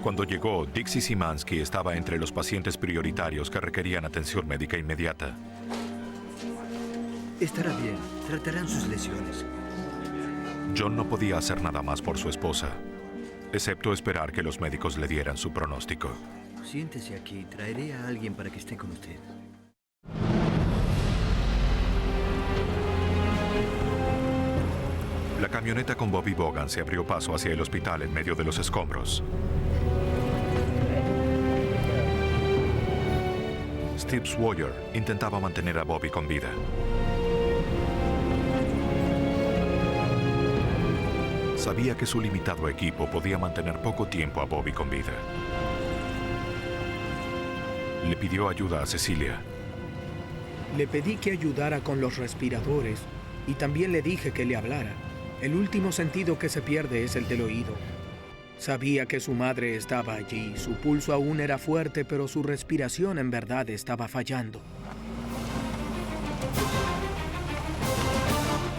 Cuando llegó, Dixie Simansky estaba entre los pacientes prioritarios que requerían atención médica inmediata. Estará bien. Tratarán sus lesiones. John no podía hacer nada más por su esposa, excepto esperar que los médicos le dieran su pronóstico. Siéntese aquí. Traeré a alguien para que esté con usted. La camioneta con Bobby Bogan se abrió paso hacia el hospital en medio de los escombros. Steve Sawyer intentaba mantener a Bobby con vida. Sabía que su limitado equipo podía mantener poco tiempo a Bobby con vida. Le pidió ayuda a Cecilia. Le pedí que ayudara con los respiradores y también le dije que le hablara. El último sentido que se pierde es el del oído. Sabía que su madre estaba allí. Su pulso aún era fuerte, pero su respiración en verdad estaba fallando.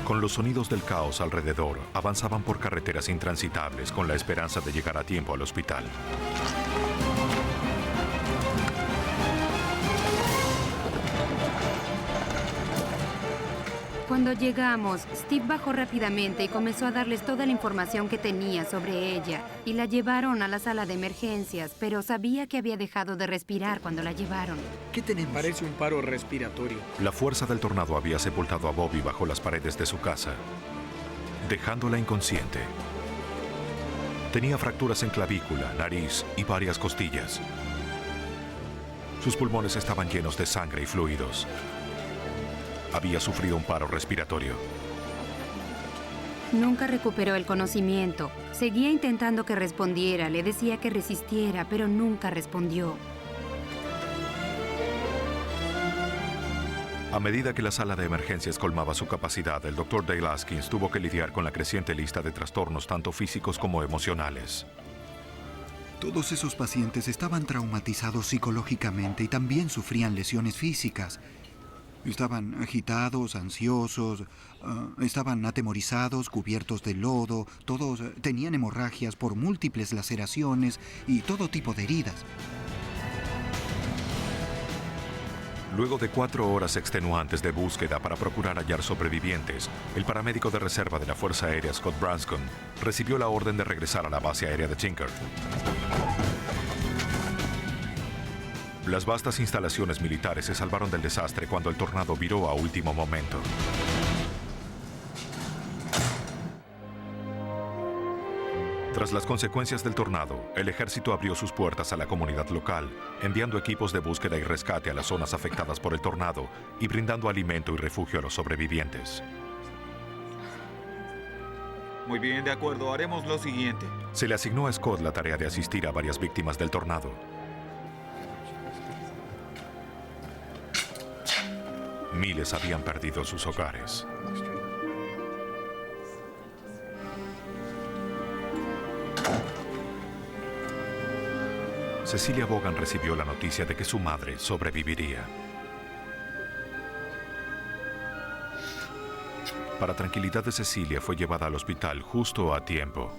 Con los sonidos del caos alrededor, avanzaban por carreteras intransitables con la esperanza de llegar a tiempo al hospital. Cuando llegamos, Steve bajó rápidamente y comenzó a darles toda la información que tenía sobre ella. Y la llevaron a la sala de emergencias, pero sabía que había dejado de respirar cuando la llevaron. ¿Qué tenemos? Parece un paro respiratorio. La fuerza del tornado había sepultado a Bobby bajo las paredes de su casa, dejándola inconsciente. Tenía fracturas en clavícula, nariz y varias costillas. Sus pulmones estaban llenos de sangre y fluidos. Había sufrido un paro respiratorio. Nunca recuperó el conocimiento. Seguía intentando que respondiera, le decía que resistiera, pero nunca respondió. A medida que la sala de emergencias colmaba su capacidad, el Dr. Dale Askins tuvo que lidiar con la creciente lista de trastornos tanto físicos como emocionales. Todos esos pacientes estaban traumatizados psicológicamente y también sufrían lesiones físicas. Estaban agitados, ansiosos, estaban atemorizados, cubiertos de lodo, todos tenían hemorragias por múltiples laceraciones y todo tipo de heridas. Luego de 4 horas extenuantes de búsqueda para procurar hallar sobrevivientes, el paramédico de reserva de la Fuerza Aérea Scott Branscombe recibió la orden de regresar a la base aérea de Tinker. Las vastas instalaciones militares se salvaron del desastre cuando el tornado viró a último momento. Tras las consecuencias del tornado, el ejército abrió sus puertas a la comunidad local, enviando equipos de búsqueda y rescate a las zonas afectadas por el tornado y brindando alimento y refugio a los sobrevivientes. Muy bien, de acuerdo, haremos lo siguiente. Se le asignó a Scott la tarea de asistir a varias víctimas del tornado. Miles habían perdido sus hogares. Cecilia Bogan recibió la noticia de que su madre sobreviviría. Para tranquilidad de Cecilia, fue llevada al hospital justo a tiempo.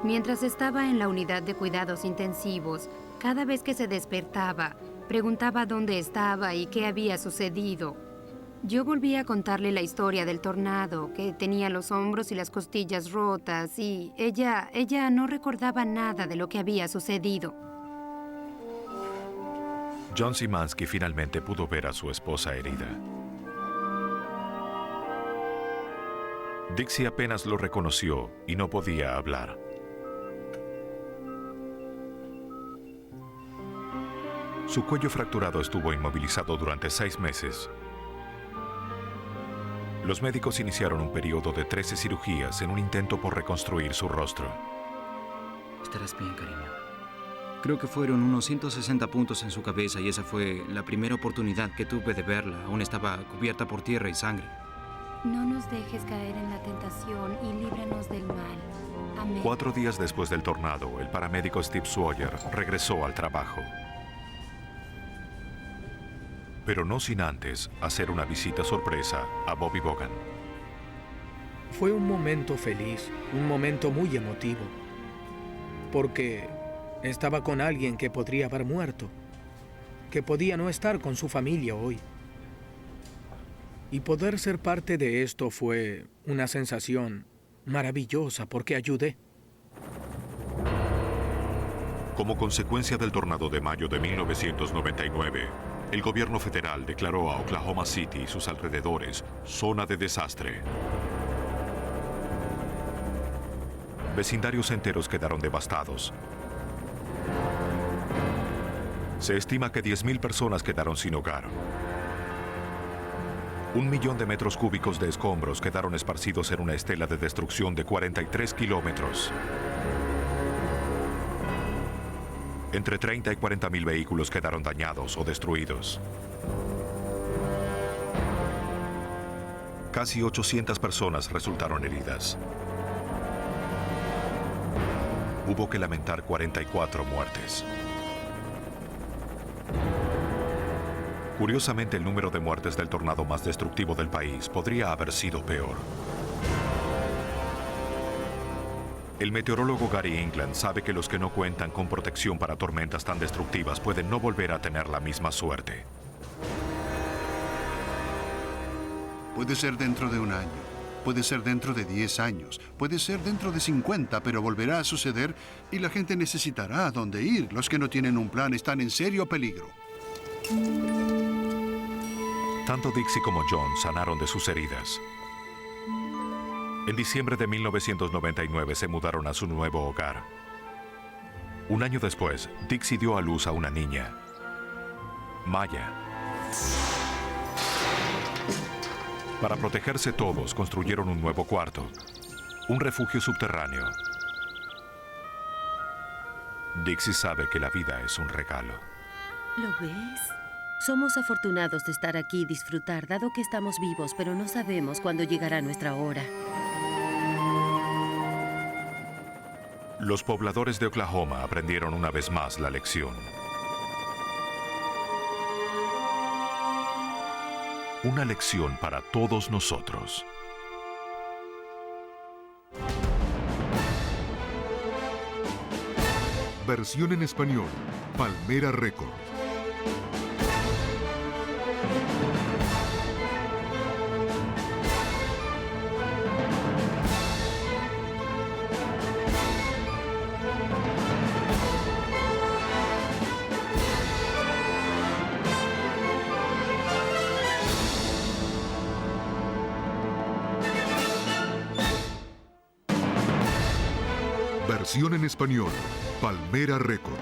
Mientras estaba en la unidad de cuidados intensivos, cada vez que se despertaba, preguntaba dónde estaba y qué había sucedido. Yo volví a contarle la historia del tornado, que tenía los hombros y las costillas rotas, y ella no recordaba nada de lo que había sucedido. John Simansky finalmente pudo ver a su esposa herida. Dixie apenas lo reconoció y no podía hablar. Su cuello fracturado estuvo inmovilizado durante 6 meses. Los médicos iniciaron un periodo de 13 cirugías en un intento por reconstruir su rostro. Estarás bien, cariño. Creo que fueron unos 160 puntos en su cabeza y esa fue la primera oportunidad que tuve de verla. Aún estaba cubierta por tierra y sangre. No nos dejes caer en la tentación y líbranos del mal. Amén. 4 días después del tornado, el paramédico Steve Sawyer regresó al trabajo. Pero no sin antes hacer una visita sorpresa a Bobby Bogan. Fue un momento feliz, un momento muy emotivo, porque estaba con alguien que podría haber muerto, que podía no estar con su familia hoy. Y poder ser parte de esto fue una sensación maravillosa porque ayudé. Como consecuencia del tornado de mayo de 1999, el gobierno federal declaró a Oklahoma City y sus alrededores zona de desastre. Vecindarios enteros quedaron devastados. Se estima que 10.000 personas quedaron sin hogar. 1 millón de metros cúbicos de escombros quedaron esparcidos en una estela de destrucción de 43 kilómetros. Entre 30 y 40.000 vehículos quedaron dañados o destruidos. Casi 800 personas resultaron heridas. Hubo que lamentar 44 muertes. Curiosamente, el número de muertes del tornado más destructivo del país podría haber sido peor. El meteorólogo Gary England sabe que los que no cuentan con protección para tormentas tan destructivas pueden no volver a tener la misma suerte. Puede ser dentro de un año, puede ser dentro de 10 años, puede ser dentro de 50, pero volverá a suceder y la gente necesitará a dónde ir. Los que no tienen un plan están en serio peligro. Tanto Dixie como John sanaron de sus heridas. En diciembre de 1999 se mudaron a su nuevo hogar. Un año después, Dixie dio a luz a una niña, Maya. Para protegerse todos, construyeron un nuevo cuarto, un refugio subterráneo. Dixie sabe que la vida es un regalo. ¿Lo ves? Somos afortunados de estar aquí y disfrutar, dado que estamos vivos, pero no sabemos cuándo llegará nuestra hora. Los pobladores de Oklahoma aprendieron una vez más la lección. Una lección para todos nosotros. Versión en español, Palmera Records. Versión en español, Palmera Records.